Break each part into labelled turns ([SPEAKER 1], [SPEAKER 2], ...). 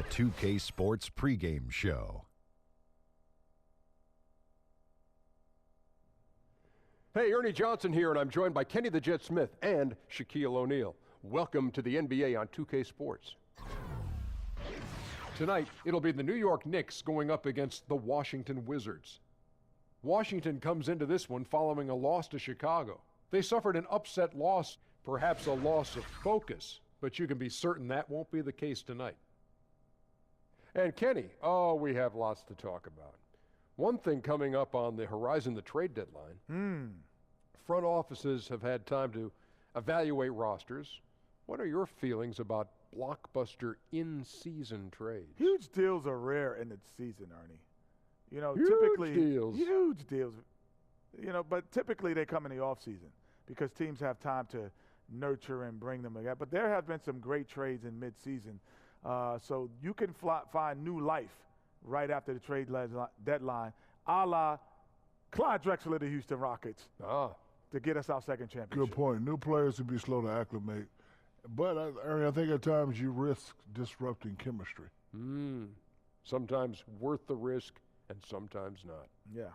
[SPEAKER 1] The 2K Sports pregame show.
[SPEAKER 2] Hey, Ernie Johnson here, and I'm joined by Kenny the Jet Smith and Shaquille O'Neal. Welcome to the NBA on 2K Sports. Tonight, it'll be the New York Knicks going up against the Washington Wizards. Washington comes into this one following a loss to Chicago. They suffered an upset loss, perhaps a loss of focus, but you can be certain that won't be the case tonight. And Kenny, we have lots to talk about. One thing coming up on the horizon, the trade deadline. Front offices have had time to evaluate rosters. What are your feelings about blockbuster in-season trades?
[SPEAKER 3] Huge deals are rare in the season, Ernie. You know,
[SPEAKER 2] Huge
[SPEAKER 3] deals. You know, but typically they come in the offseason because teams have time to nurture and bring them together. But there have been some great trades in mid-season. So you can find new life right after the trade deadline, a la Clyde Drexler of the Houston Rockets, to get us our second championship.
[SPEAKER 4] Good point. New players would be slow to acclimate. But, Ernie, I think at times you risk disrupting chemistry.
[SPEAKER 2] Sometimes worth the risk and sometimes not.
[SPEAKER 3] Yeah.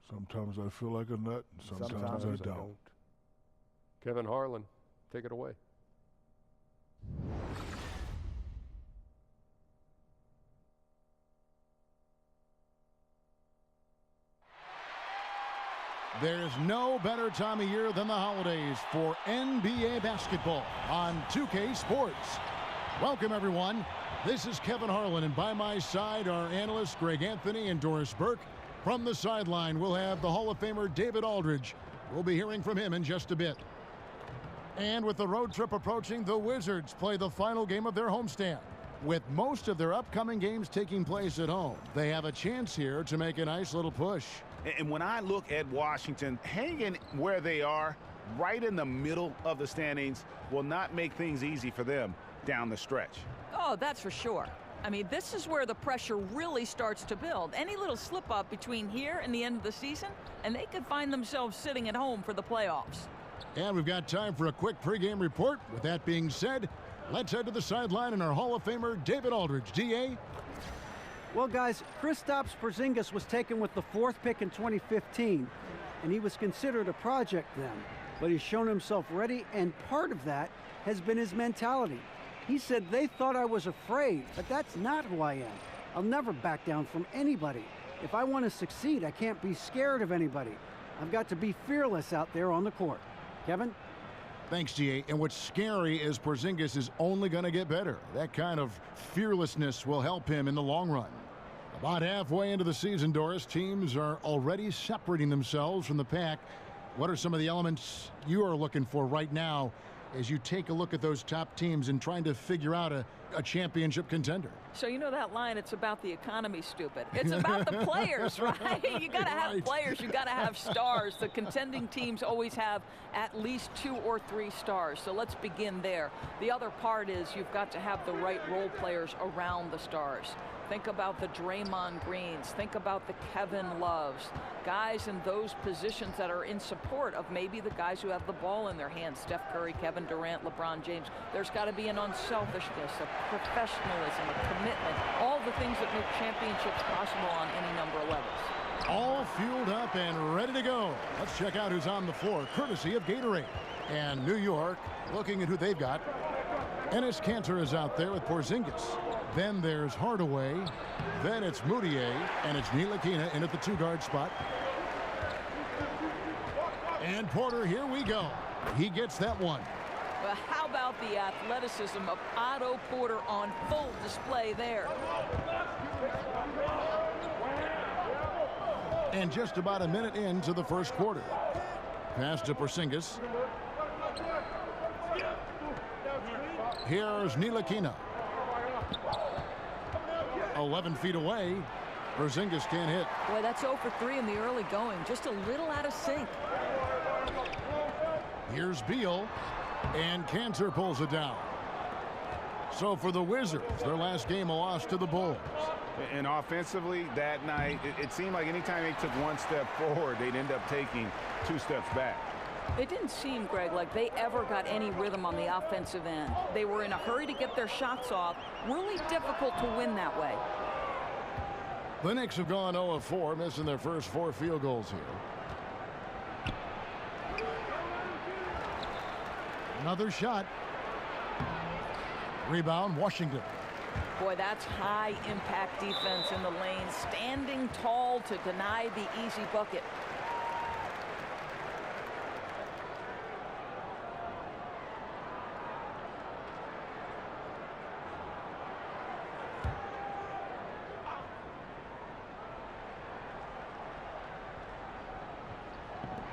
[SPEAKER 4] Sometimes I feel like a nut and sometimes I don't.
[SPEAKER 2] Kevin Harlan, take it away.
[SPEAKER 5] There's no better time of year than the holidays for NBA basketball on 2K Sports. Welcome, everyone. This is Kevin Harlan, and by my side are analysts Greg Anthony and Doris Burke. From the sideline, we'll have the Hall of Famer David Aldridge. We'll be hearing from him in just a bit. And with the road trip approaching, the Wizards play the final game of their homestand. With most of their upcoming games taking place at home, they have a chance here to make a nice little push.
[SPEAKER 6] And when I look at Washington, hanging where they are, right in the middle of the standings, will not make things easy for them down the stretch.
[SPEAKER 7] Oh, that's for sure. I mean, this is where the pressure really starts to build. Any little slip-up between here and the end of the season, and they could find themselves sitting at home for the playoffs.
[SPEAKER 5] And we've got time for a quick pregame report. With that being said, let's head to the sideline and our Hall of Famer, David Aldridge. D.A.?
[SPEAKER 8] Well, guys, Kristaps Porzingis was taken with the 4th pick in 2015, and he was considered a project then. But he's shown himself ready, and part of that has been his mentality. He said, "They thought I was afraid, but that's not who I am. I'll never back down from anybody. If I want to succeed, I can't be scared of anybody. I've got to be fearless out there on the court." Kevin?
[SPEAKER 5] Thanks, G.A. And what's scary is Porzingis is only going to get better. That kind of fearlessness will help him in the long run. About halfway into the season, Doris, teams are already separating themselves from the pack. What are some of the elements you are looking for right now as you take a look at those top teams and trying to figure out a championship contender?
[SPEAKER 7] So you know that line, it's about the economy, stupid. It's about the players, right? You got to have players. You got to have stars. The contending teams always have at least 2 or 3 stars. So let's begin there. The other part is you've got to have the right role players around the stars. Think about the Draymond Greens. Think about the Kevin Loves. Guys in those positions that are in support of maybe the guys who have the ball in their hands. Steph Curry, Kevin Durant, LeBron James. There's got to be an unselfishness, a professionalism, a commitment. All the things that make championships possible on any number of levels.
[SPEAKER 5] All fueled up and ready to go. Let's check out who's on the floor, courtesy of Gatorade. And New York, looking at who they've got. Enes Kanter is out there with Porzingis. Then there's Hardaway. Then it's Moutier. And it's Ntilikina in at the 2-guard spot. And Porter, here we go. He gets that one.
[SPEAKER 7] But how about the athleticism of Otto Porter on full display there?
[SPEAKER 5] And just about a minute into the first quarter. Pass to Porzingis. Here's Ntilikina. 11 feet away. Porzingis can't hit.
[SPEAKER 7] Boy, that's 0 for 3 in the early going. Just a little out of sync.
[SPEAKER 5] Here's Beal. And Kanter pulls it down. So for the Wizards, their last game a loss to the Bulls.
[SPEAKER 6] And offensively, that night, it seemed like anytime they took one step forward, they'd end up taking 2 steps back.
[SPEAKER 7] It didn't seem, Greg, like they ever got any rhythm on the offensive end. They were in a hurry to get their shots off. Really difficult to win that way.
[SPEAKER 5] The Knicks have gone 0 of 4, missing their first 4 field goals here. Another shot. Rebound, Washington.
[SPEAKER 7] Boy, that's high-impact defense in the lane, standing tall to deny the easy bucket.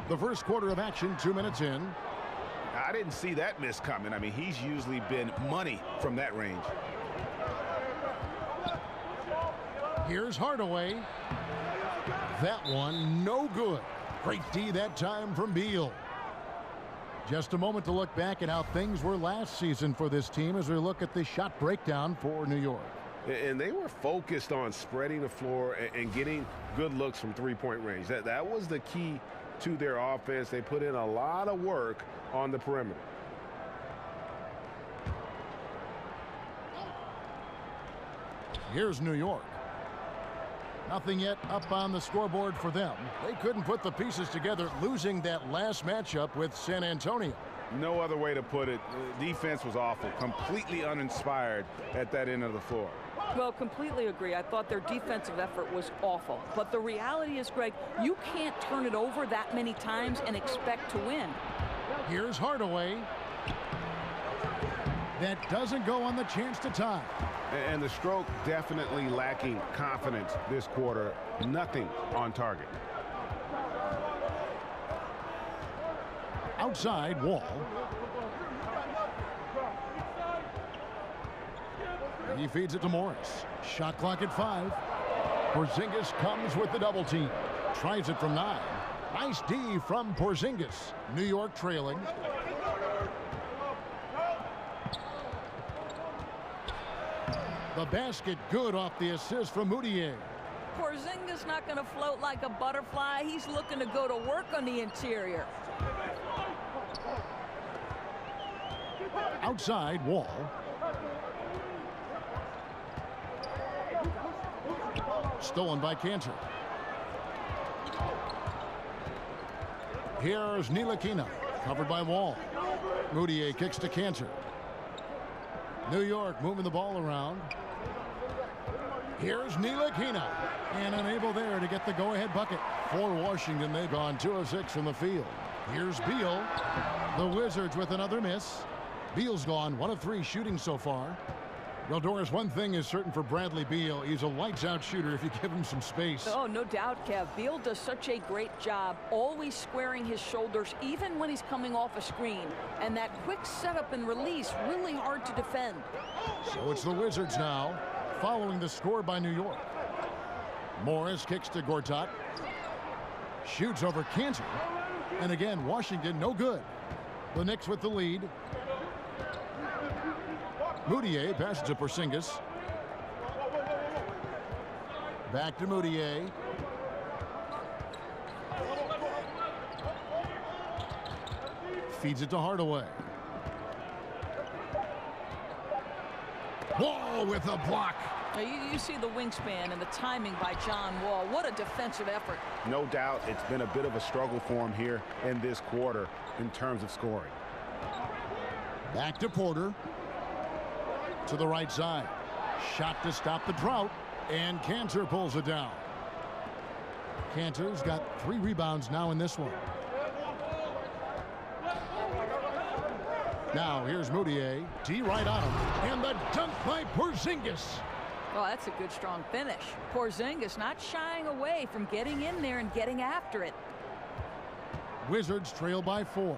[SPEAKER 5] The first quarter of action, 2 minutes in.
[SPEAKER 6] I didn't see that miss coming. I mean, he's usually been money from that range.
[SPEAKER 5] Here's Hardaway. That one, no good. Great D that time from Beal. Just a moment to look back at how things were last season for this team as we look at the shot breakdown for New York.
[SPEAKER 9] And they were focused on spreading the floor and getting good looks from three-point range. That was the key to their offense. They put in a lot of work on the perimeter.
[SPEAKER 5] Here's New York. Nothing yet up on the scoreboard for them. They couldn't put the pieces together, losing that last matchup with San Antonio.
[SPEAKER 6] No other way to put it. The defense was awful, completely uninspired at that end of the floor.
[SPEAKER 7] Well, completely agree. I thought their defensive effort was awful. But the reality is, Greg, you can't turn it over that many times and expect to win.
[SPEAKER 5] Here's Hardaway. That doesn't go on the chance to tie.
[SPEAKER 6] And the stroke definitely lacking confidence this quarter. Nothing on target.
[SPEAKER 5] Outside, Wall. He feeds it to Morris. Shot clock at 5. Porzingis comes with the double team. Tries it from 9. Nice D from Porzingis. New York trailing. The basket good off the assist from Moutier.
[SPEAKER 7] Porzingis not going to float like a butterfly. He's looking to go to work on the interior.
[SPEAKER 5] Outside, Wall. Stolen by Cantor. Here's Ntilikina, covered by Wall. Moutier kicks to Cantor. New York moving the ball around. Here's Ntilikina, and unable there to get the go-ahead bucket. For Washington, they've gone 2 of 6 from the field. Here's Beal. The Wizards with another miss. Beal's gone 1 of 3 shooting so far. Well, Doris, one thing is certain for Bradley Beal. He's a lights-out shooter if you give him some space.
[SPEAKER 7] Oh, no doubt, Kev. Beal does such a great job, always squaring his shoulders, even when he's coming off a screen. And that quick setup and release, really hard to defend.
[SPEAKER 5] So it's the Wizards now, following the score by New York. Morris kicks to Gortat. Shoots over Cantor. And again, Washington, no good. The Knicks with the lead. Moutier passes to Porzingis. Back to Moutier. Feeds it to Hardaway. Wall with a block.
[SPEAKER 7] Now you see the wingspan and the timing by John Wall. What a defensive effort.
[SPEAKER 6] No doubt it's been a bit of a struggle for him here in this quarter in terms of scoring.
[SPEAKER 5] Back to Porter. To the right side. Shot to stop the drought. And Cantor pulls it down. Cantor's got 3 rebounds now in this one. Now here's Moutier. D right on him. And the dunk by Porzingis.
[SPEAKER 7] Well, that's a good, strong finish. Porzingis not shying away from getting in there and getting after it.
[SPEAKER 5] Wizards trail by 4.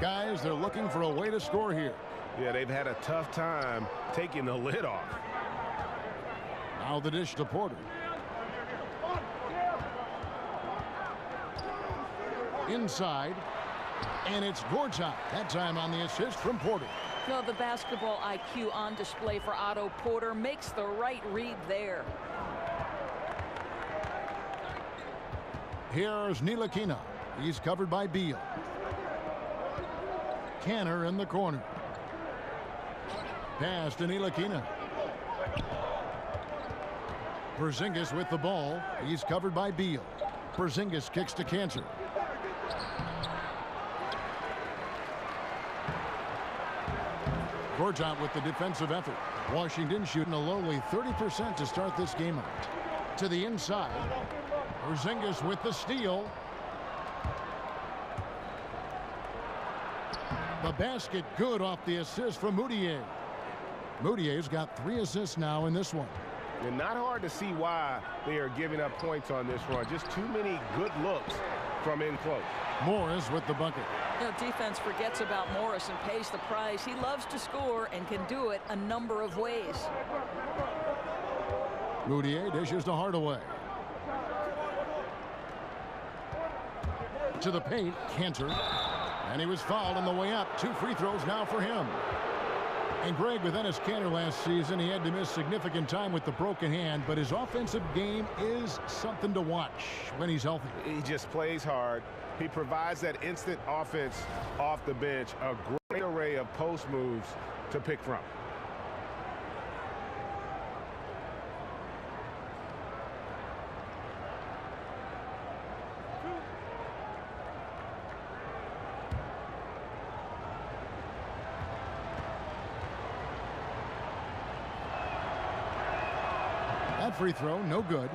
[SPEAKER 5] Guys, they're looking for a way to score here.
[SPEAKER 9] Yeah, they've had a tough time taking the lid off.
[SPEAKER 5] Now the dish to Porter. Inside. And it's Gortat. That time on the assist from Porter.
[SPEAKER 7] No, the basketball IQ on display for Otto Porter makes the right read there.
[SPEAKER 5] Here's Ntilikina. He's covered by Beal. Canner in the corner. Pass to Ntilikina. Porzingis with the ball. He's covered by Beal. Porzingis kicks to Cantor. Gortat with the defensive effort. Washington shooting a lowly 30% to start this game out. To the inside. Porzingis with the steal. The basket good off the assist from Mudiay. Mudiay's got 3 assists now in this one.
[SPEAKER 9] And not hard to see why they are giving up points on this run. Just too many good looks from in close.
[SPEAKER 5] Morris with the bucket.
[SPEAKER 7] You know, defense forgets about Morris and pays the price. He loves to score and can do it a number of ways.
[SPEAKER 5] Mudiay dishes to Hardaway. To the paint, Cantor. And he was fouled on the way up. 2 free throws now for him. And Greg, with Enes Kanter last season, he had to miss significant time with the broken hand, but his offensive game is something to watch when he's healthy.
[SPEAKER 9] He just plays hard. He provides that instant offense off the bench, a great array of post moves to pick from.
[SPEAKER 5] That free throw, no good.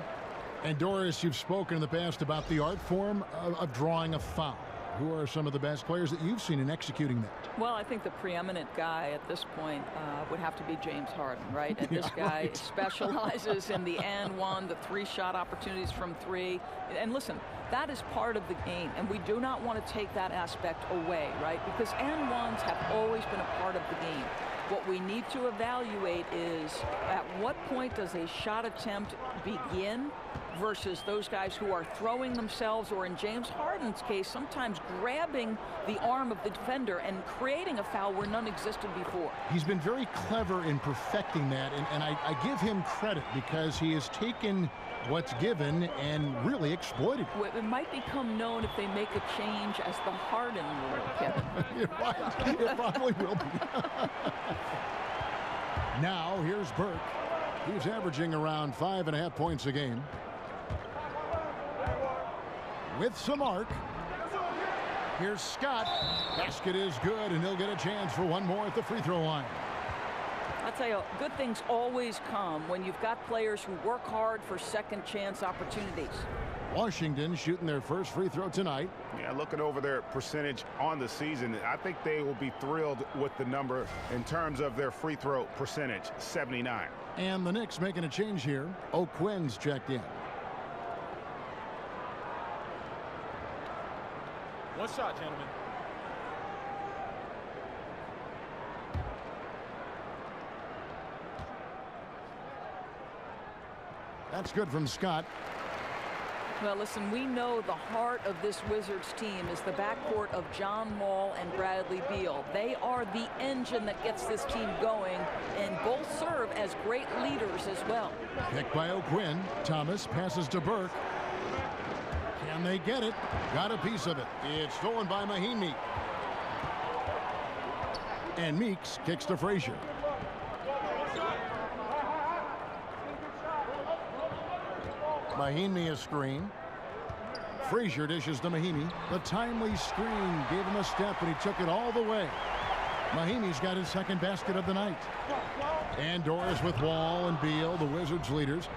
[SPEAKER 5] And Doris, you've spoken in the past about the art form of drawing a foul. Who are some of the best players that you've seen in executing that?
[SPEAKER 7] Well, I think the preeminent guy at this point would have to be James Harden, right? And this guy specializes in the and one, the 3-shot opportunities from 3. And listen, that is part of the game, and we do not want to take that aspect away, right? Because and ones have always been a part of the game. What we need to evaluate is at what point does a shot attempt begin versus those guys who are throwing themselves, or in James Harden's case, sometimes grabbing the arm of the defender and creating a foul where none existed before.
[SPEAKER 5] He's been very clever in perfecting that, and I give him credit because he has taken what's given and really exploited it.
[SPEAKER 7] It might become known if they make a change as the Harden rule, Kevin.
[SPEAKER 5] You're right. It probably will be. Now, here's Burke. He's averaging around 5.5 points a game. With some arc. Here's Scott. Basket is good, and he'll get a chance for one more at the free throw line.
[SPEAKER 7] I'll tell you, good things always come when you've got players who work hard for second chance opportunities.
[SPEAKER 5] Washington shooting their first free throw tonight.
[SPEAKER 6] Yeah, looking over their percentage on the season, I think they will be thrilled with the number in terms of their free throw percentage, 79.
[SPEAKER 5] And the Knicks making a change here. O'Quinn's checked in.
[SPEAKER 10] One shot, gentlemen.
[SPEAKER 5] That's good from Scott.
[SPEAKER 7] Well, listen, we know the heart of this Wizards team is the backcourt of John Wall and Bradley Beal. They are the engine that gets this team going, and both serve as great leaders as well.
[SPEAKER 5] Pick by O'Quinn. Thomas passes to Burke. Can they get it? Got a piece of it. It's stolen by Mahinmi. And Meeks kicks to Frazier. Mahinmi a screen. Frazier dishes to Mahinmi. The timely screen gave him a step, and he took it all the way. Mahinmi's got his second basket of the night. And Doris with Wall and Beal, the Wizards leaders.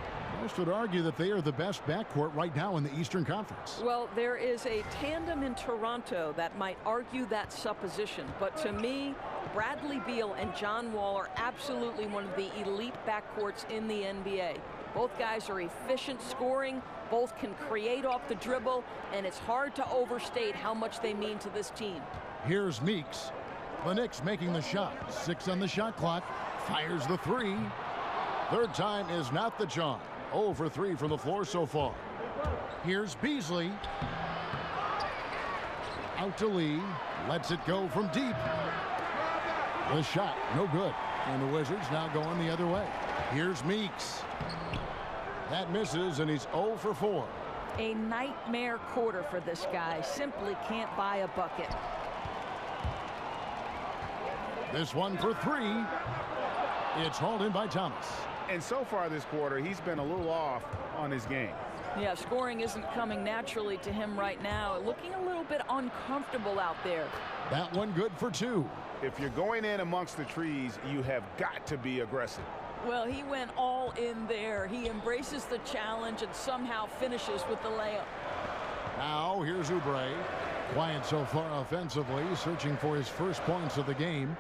[SPEAKER 5] Most would argue that they are the best backcourt right now in the Eastern Conference.
[SPEAKER 7] Well, there is a tandem in Toronto that might argue that supposition. But to me, Bradley Beal and John Wall are absolutely one of the elite backcourts in the NBA. Both guys are efficient scoring. Both can create off the dribble. And it's hard to overstate how much they mean to this team.
[SPEAKER 5] Here's Meeks. The Knicks making the shot. 6 on the shot clock. Fires the 3. Third time is not the charm. 0 for 3 from the floor so far. Here's Beasley. Out to Lee. Lets it go from deep. The shot, no good. And the Wizards now going the other way. Here's Meeks. That misses, and he's 0 for 4.
[SPEAKER 7] A nightmare quarter for this guy. Simply can't buy a bucket.
[SPEAKER 5] This one for three. It's hauled in by Thomas.
[SPEAKER 6] And so far this quarter, he's been a little off on his game.
[SPEAKER 7] Yeah, scoring isn't coming naturally to him right now. Looking a little bit uncomfortable out there.
[SPEAKER 5] That one good for two.
[SPEAKER 6] If you're going in amongst the trees, you have got to be aggressive.
[SPEAKER 7] Well, he went all in there. He embraces the challenge and somehow finishes with the layup.
[SPEAKER 5] Now here's Oubre. Quiet so far offensively, searching for his first points of the game.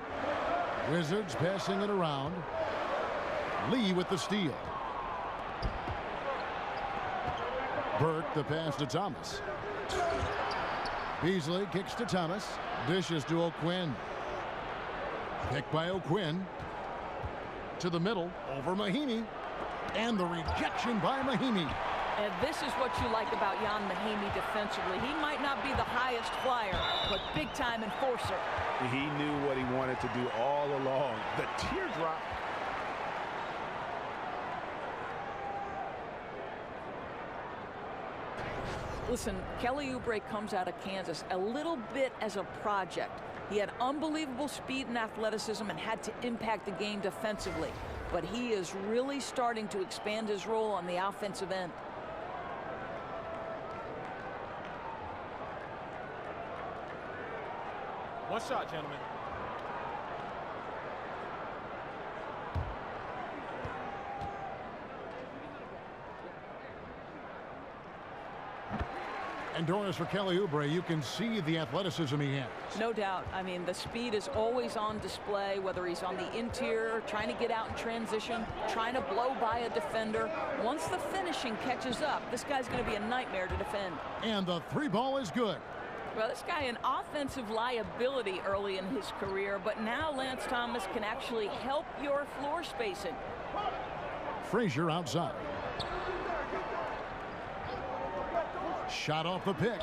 [SPEAKER 5] Wizards passing it around. Lee with the steal. Burke the pass to Thomas. Beasley kicks to Thomas. Dishes to O'Quinn. Picked by O'Quinn. To the middle, over Mahinmi. And the rejection by Mahinmi.
[SPEAKER 7] And this is what you like about Jan Mahinmi defensively. He might not be the highest flyer, but big-time enforcer.
[SPEAKER 6] He knew what he wanted to do all along. The teardrop.
[SPEAKER 7] Listen, Kelly Oubre comes out of Kansas a little bit as a project. He had unbelievable speed and athleticism and had to impact the game defensively. But he is really starting to expand his role on the offensive end.
[SPEAKER 10] One shot, gentlemen.
[SPEAKER 5] And Doris, for Kelly Oubre, you can see the athleticism he has.
[SPEAKER 7] No doubt. I mean, the speed is always on display, whether he's on the interior, trying to get out in transition, trying to blow by a defender. Once the finishing catches up, this guy's going to be a nightmare to defend.
[SPEAKER 5] And the three ball is good.
[SPEAKER 7] Well, this guy an offensive liability early in his career, but now Lance Thomas can actually help your floor spacing.
[SPEAKER 5] Frazier outside. Shot off the pick.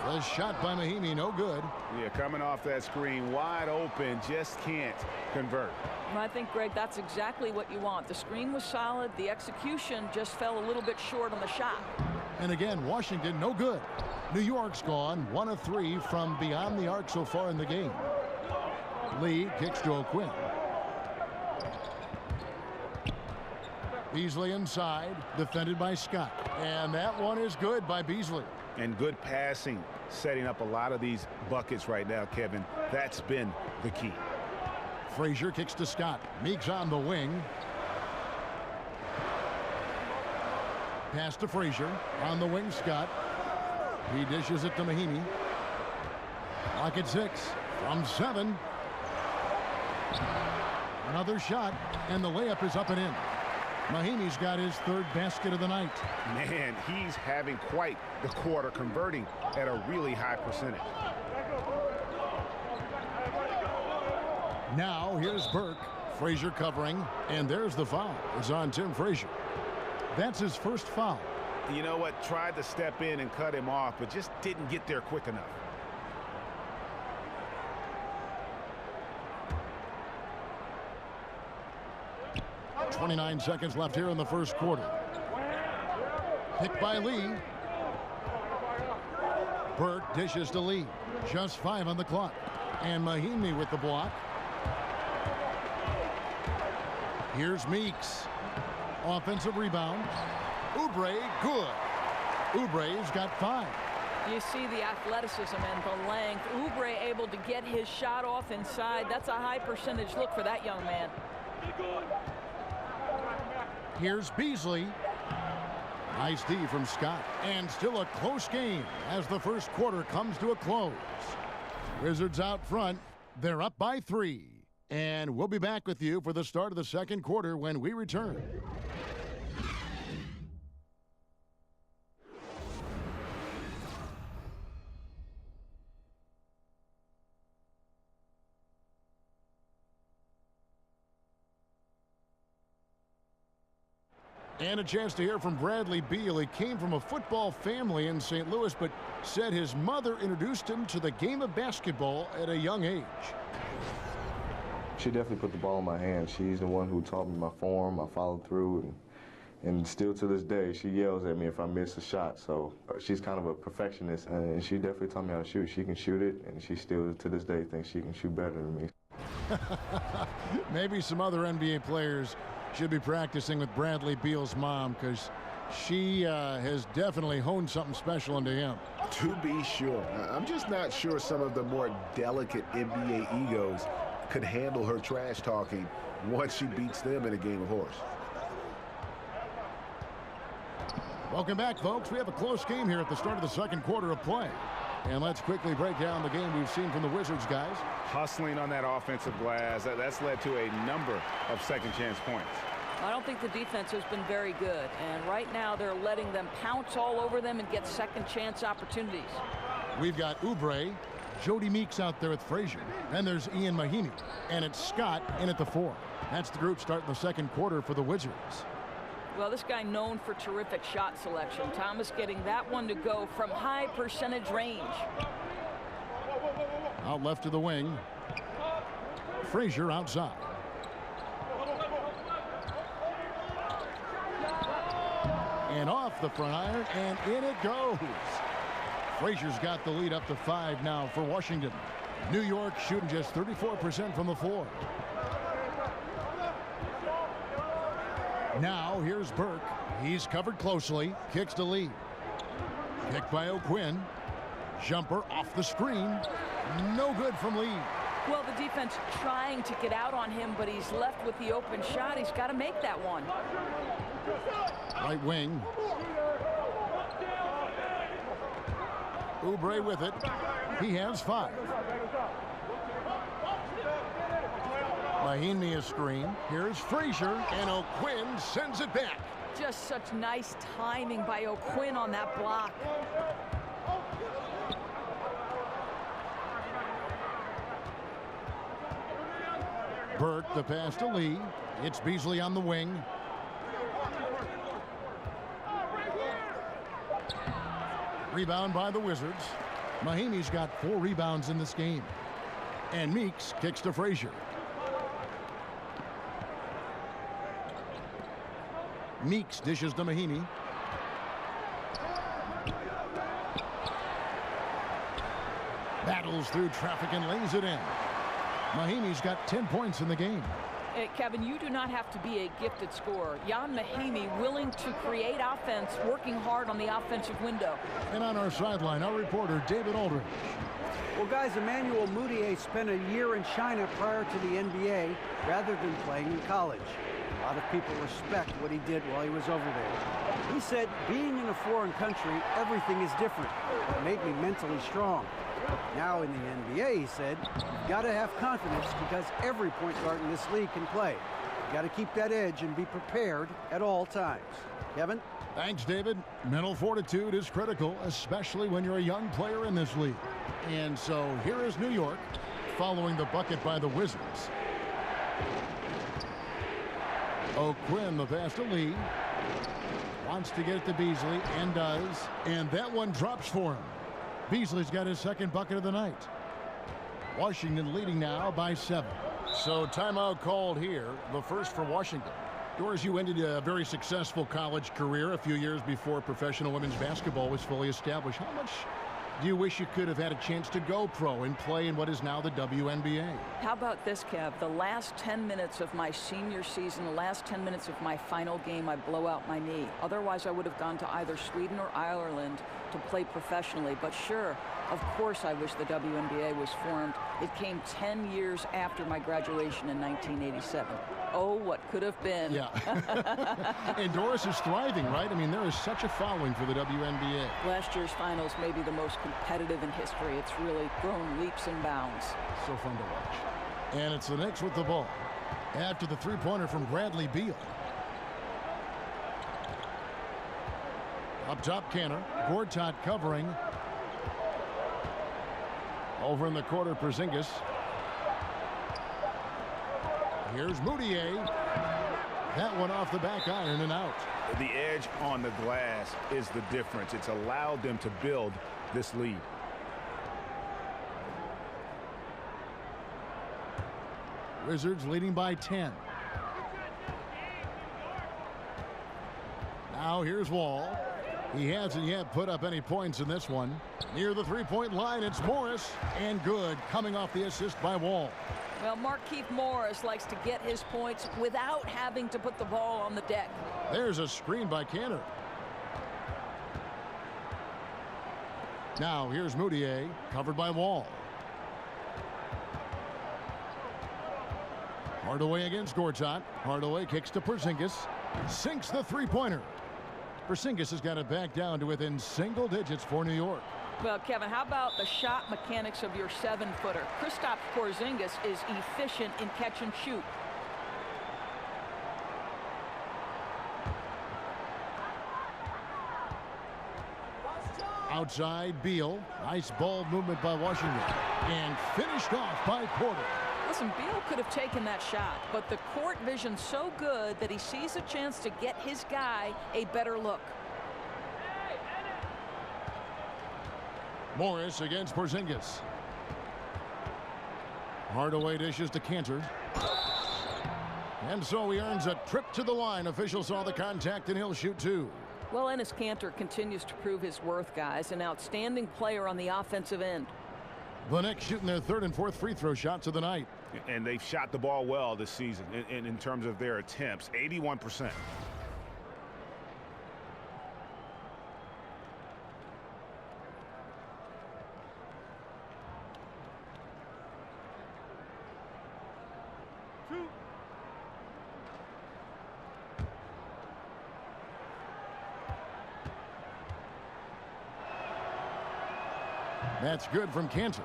[SPEAKER 5] The shot by Mahinmi, no good.
[SPEAKER 6] Yeah, coming off that screen, wide open, just can't convert.
[SPEAKER 7] Well, I think, Greg, that's exactly what you want. The screen was solid. The execution just fell a little bit short on the shot.
[SPEAKER 5] And again, Washington, no good. New York's gone 1 of 3 from beyond the arc so far in the game. Lee kicks to O'Quinn. Beasley inside, defended by Scott. And that one is good by Beasley.
[SPEAKER 6] And good passing, setting up a lot of these buckets right now, Kevin. That's been the key.
[SPEAKER 5] Frazier kicks to Scott. Meeks on the wing. Pass to Frazier. On the wing, Scott. He dishes it to Mahinmi. Clock at 6 from 7. Another shot, and the layup is up and in. Mahinmi's got his third basket of the night.
[SPEAKER 6] Man, he's having quite the quarter, converting at a really high percentage.
[SPEAKER 5] Now here's Burke. Frazier covering, and there's the foul. It's on Tim Frazier. That's his first foul.
[SPEAKER 6] You know what? Tried to step in and cut him off, but just didn't get there quick enough.
[SPEAKER 5] .29 seconds left here in the first quarter. Picked by Lee. Burke dishes to Lee. Just 5 on the clock. And Mahinmi with the block. Here's Meeks. Offensive rebound. Oubre, good. Oubre's got 5.
[SPEAKER 7] You see the athleticism and the length. Oubre able to get his shot off inside. That's a high percentage look for that young man.
[SPEAKER 5] Here's Beasley. Nice D from Scott. And still a close game as the first quarter comes to a close. Wizards out front. They're up by 3. And we'll be back with you for the start of the second quarter when we return. And a chance to hear from Bradley Beal. He came from a football family in St. Louis, but said his mother introduced him to the game of basketball at a young age.
[SPEAKER 11] She definitely put the ball in my hands. She's the one who taught me my form, my follow through, and still to this day, she yells at me if I miss a shot. So she's kind of a perfectionist, and she definitely taught me how to shoot. She can shoot it, and she still to this day thinks she can shoot better than me.
[SPEAKER 5] Maybe some other NBA players should be practicing with Bradley Beal's mom, because she has definitely honed something special into him.
[SPEAKER 9] To be sure. I'm just not sure some of the more delicate NBA egos could handle her trash talking once she beats them in a game of horse.
[SPEAKER 5] Welcome back, folks. We have a close game here at the start of the second quarter of play. And let's quickly break down the game we've seen from the Wizards, guys.
[SPEAKER 6] Hustling on that offensive glass, that's led to a number of second chance points.
[SPEAKER 7] I don't think the defense has been very good, and right now they're letting them pounce all over them and get second chance opportunities.
[SPEAKER 5] We've got Oubre, Jody Meeks out there with Frazier, and there's Ian Mahinmi, and it's Scott in at the 4. That's the group starting the second quarter for the Wizards.
[SPEAKER 7] Well, this guy known for terrific shot selection. Thomas getting that one to go from high percentage range.
[SPEAKER 5] Out left to the wing. Frazier outside. And off the front iron, and in it goes. Frazier's got the lead up to 5 now for Washington. New York shooting just 34% from the floor. Now here's Burke. He's covered closely. Kicks to lead. Kick by O'Quinn. Jumper off the screen. No good from Lee.
[SPEAKER 7] Well, the defense trying to get out on him, but he's left with the open shot. He's got to make that one.
[SPEAKER 5] Right wing. Oubre with it. He has 5. Mahinmi a screen. Here's Frazier, and O'Quinn sends it back.
[SPEAKER 7] Just such nice timing by O'Quinn on that block.
[SPEAKER 5] Burke, the pass to Lee. It's Beasley on the wing. Rebound by the Wizards. Mahinmi's got 4 rebounds in this game. And Meeks kicks to Frazier. Meeks dishes to Mahinmi. Battles through traffic and lays it in. Mahinmi's got 10 points in the game.
[SPEAKER 7] Hey, Kevin, you do not have to be a gifted scorer. Jan Mahinmi willing to create offense, working hard on the offensive window.
[SPEAKER 5] And on our sideline, our reporter, David Aldridge.
[SPEAKER 8] Well, guys, Emmanuel Mudiay spent a year in China prior to the NBA rather than playing in college. A lot of people respect what he did while he was over there. He said, being in a foreign country, everything is different. It made me mentally strong. Now in the NBA, he said, you've got to have confidence because every point guard in this league can play. You've got to keep that edge and be prepared at all times. Kevin?
[SPEAKER 5] Thanks, David. Mental fortitude is critical, especially when you're a young player in this league. And so here is New York following the bucket by the Wizards. O'Quinn, the pass to Lee. Wants to get it to Beasley, and does. And that one drops for him. Beasley's got his second bucket of the night. Washington leading now by 7. So timeout called here, the first for Washington. Doris, you ended a very successful college career a few years before professional women's basketball was fully established. How much do you wish you could have had a chance to go pro and play in what is now the WNBA?
[SPEAKER 7] How about this, Kev? The last 10 minutes of my senior season, the last 10 minutes of my final game, I blow out my knee. Otherwise, I would have gone to either Sweden or Ireland to play professionally. But sure, of course I wish the WNBA was formed. It came 10 years after my graduation in 1987. Oh, what could have been.
[SPEAKER 5] Yeah. And Doris is thriving, right? I mean, there is such a following for the WNBA.
[SPEAKER 7] Last year's finals may be the most competitive in history. It's really grown leaps and bounds.
[SPEAKER 5] So fun to watch. And it's the Knicks with the ball. After the three-pointer from Bradley Beal. Up top, Canner. Gortat covering. Over in the corner, Porzingis. Here's Mudiay. That one off the back iron and out.
[SPEAKER 6] The edge on the glass is the difference. It's allowed them to build this lead.
[SPEAKER 5] Wizards leading by 10. Now here's Wall. He hasn't yet put up any points in this one. Near the three-point line, it's Morris. And good, coming off the assist by Wall.
[SPEAKER 7] Well, Markieff Morris likes to get his points without having to put the ball on the deck.
[SPEAKER 5] There's a screen by Cantor. Now here's Moutier, covered by Wall. Hardaway against Gortat. Hardaway kicks to Porzingis. Sinks the three-pointer. Porzingis has got it back down to within single digits for New York.
[SPEAKER 7] Well, Kevin, how about the shot mechanics of your 7-footer? Kristaps Porzingis is efficient in catch and shoot.
[SPEAKER 5] Outside, Beal. Nice ball movement by Washington. And finished off by Porter.
[SPEAKER 7] Listen, Beal could have taken that shot, but the court vision's so good that he sees a chance to get his guy a better look.
[SPEAKER 5] Morris against Porzingis. Hardaway dishes to Cantor. And so he earns a trip to the line. Officials saw the contact, and he'll shoot two.
[SPEAKER 7] Well, Enes Kanter continues to prove his worth, guys. An outstanding player on the offensive end.
[SPEAKER 5] The Knicks shooting their third and fourth free throw shots of the night.
[SPEAKER 6] And they've shot the ball well this season in terms of their attempts, 81%.
[SPEAKER 5] That's good from Cantor.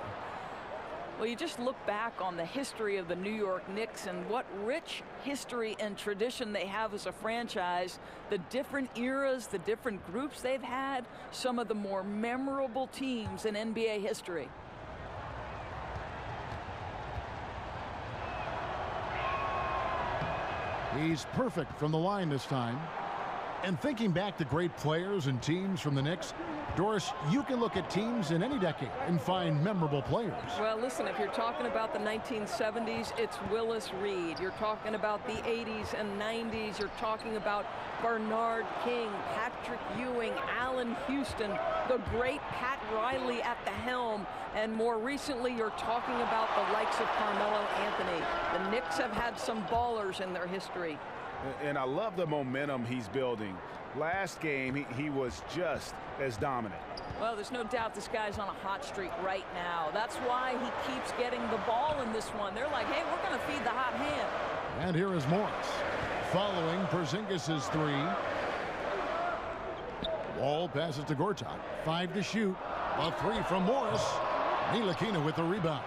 [SPEAKER 7] Well, you just look back on the history of the New York Knicks and what rich history and tradition they have as a franchise, the different eras, the different groups they've had, some of the more memorable teams in NBA history.
[SPEAKER 5] He's perfect from the line this time. And thinking back to great players and teams from the Knicks, Doris, you can look at teams in any decade and find memorable players.
[SPEAKER 7] Well, listen, if you're talking about the 1970s, it's Willis Reed. You're talking about the 80s and 90s. You're talking about Bernard King, Patrick Ewing, Allen Houston, the great Pat Riley at the helm. And more recently, you're talking about the likes of Carmelo Anthony. The Knicks have had some ballers in their history.
[SPEAKER 6] And I love the momentum he's building. Last game, he was just as dominant.
[SPEAKER 7] Well, there's no doubt this guy's on a hot streak right now. That's why he keeps getting the ball in this one. They're like, hey, we're going to feed the hot hand.
[SPEAKER 5] And here is Morris. Following Porzingis' three. Wall passes to Gortat. 5 to shoot. A three from Morris. Ntilikina with the rebound.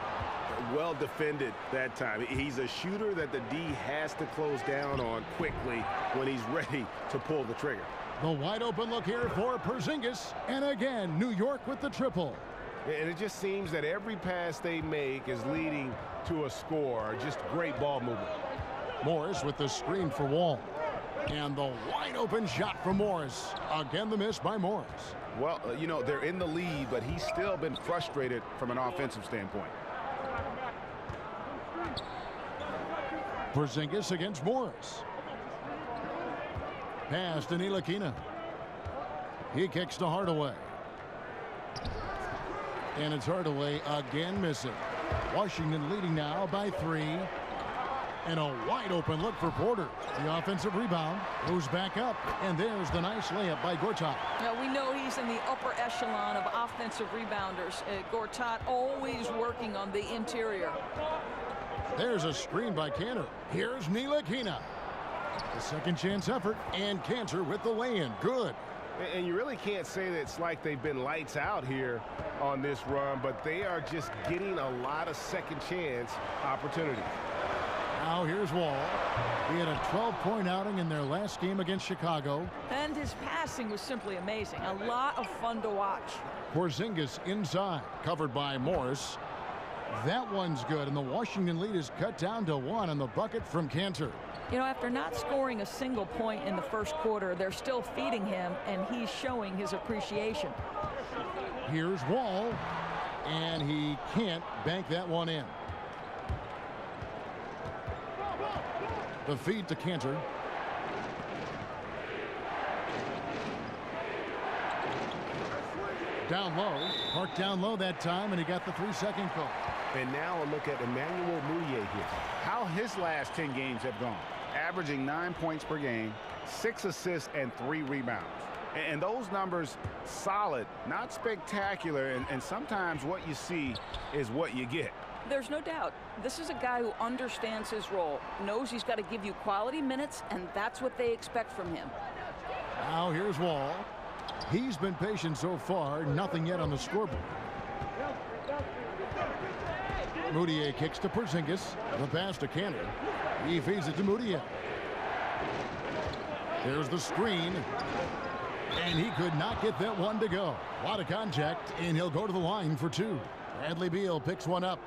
[SPEAKER 9] Well defended that time. He's a shooter that the D has to close down on quickly when he's ready to pull the trigger.
[SPEAKER 5] The wide open look here for Porzingis. And again, New York with the triple.
[SPEAKER 9] And it just seems that every pass they make is leading to a score. Just great ball movement.
[SPEAKER 5] Morris with the screen for Wall. And the wide open shot from Morris. Again, the miss by Morris.
[SPEAKER 6] Well, you know, they're in the lead, but he's still been frustrated from an offensive standpoint.
[SPEAKER 5] Porzingis against Morris. Pass to Ntilikina. He kicks to Hardaway. And it's Hardaway again missing. Washington leading now by 3. And a wide open look for Porter. The offensive rebound goes back up. And there's the nice layup by Gortat.
[SPEAKER 7] Now, we know he's in the upper echelon of offensive rebounders. Gortat always working on the interior.
[SPEAKER 5] There's a screen by Cantor. Here's Ntilikina. The second chance effort, and Cantor with the lay-in. Good.
[SPEAKER 9] And you really can't say that it's like they've been lights out here on this run, but they are just getting a lot of second chance opportunities.
[SPEAKER 5] Now here's Wall. He had a 12-point outing in their last game against Chicago.
[SPEAKER 7] And his passing was simply amazing. A lot of fun to watch.
[SPEAKER 5] Porzingis inside, covered by Morris. That one's good, and the Washington lead is cut down to 1 on the bucket from Cantor.
[SPEAKER 7] You know, after not scoring a single point in the first quarter, they're still feeding him, and he's showing his appreciation.
[SPEAKER 5] Here's Wall, and he can't bank that one in. The feed to Cantor. Down low. Parked down low that time, and he got the 3-second call.
[SPEAKER 6] And now a look at Emmanuel Mudiay here. How his last 10 games have gone. Averaging 9 points per game, 6 assists, and 3 rebounds. And those numbers, solid, not spectacular, and sometimes what you see is what you get.
[SPEAKER 7] There's no doubt. This is a guy who understands his role, knows he's got to give you quality minutes, and that's what they expect from him.
[SPEAKER 5] Now here's Wall. He's been patient so far, nothing yet on the scoreboard. Mudiay kicks to Porzingis. The pass to Cantor. He feeds it to Mudiay. There's the screen. And he could not get that one to go. A lot of contact, and he'll go to the line for 2. Bradley Beal picks one up.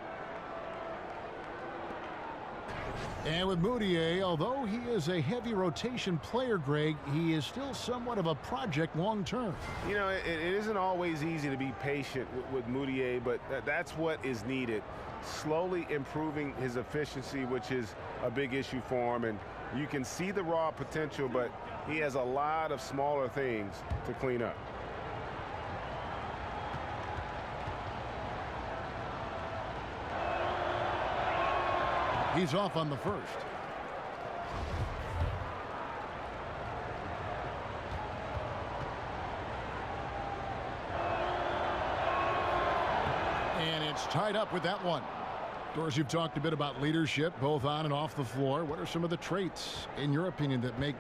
[SPEAKER 5] And with Mudiay, although he is a heavy rotation player, Greg, he is still somewhat of a project long term.
[SPEAKER 9] You know, it isn't always easy to be patient with Mudiay, but that's what is needed. Slowly improving his efficiency, which is a big issue for him. And you can see the raw potential, but he has a lot of smaller things to clean up.
[SPEAKER 5] He's off on the first. And it's tied up with that one. Of course, you've talked a bit about leadership, both on and off the floor. What are some of the traits, in your opinion, that make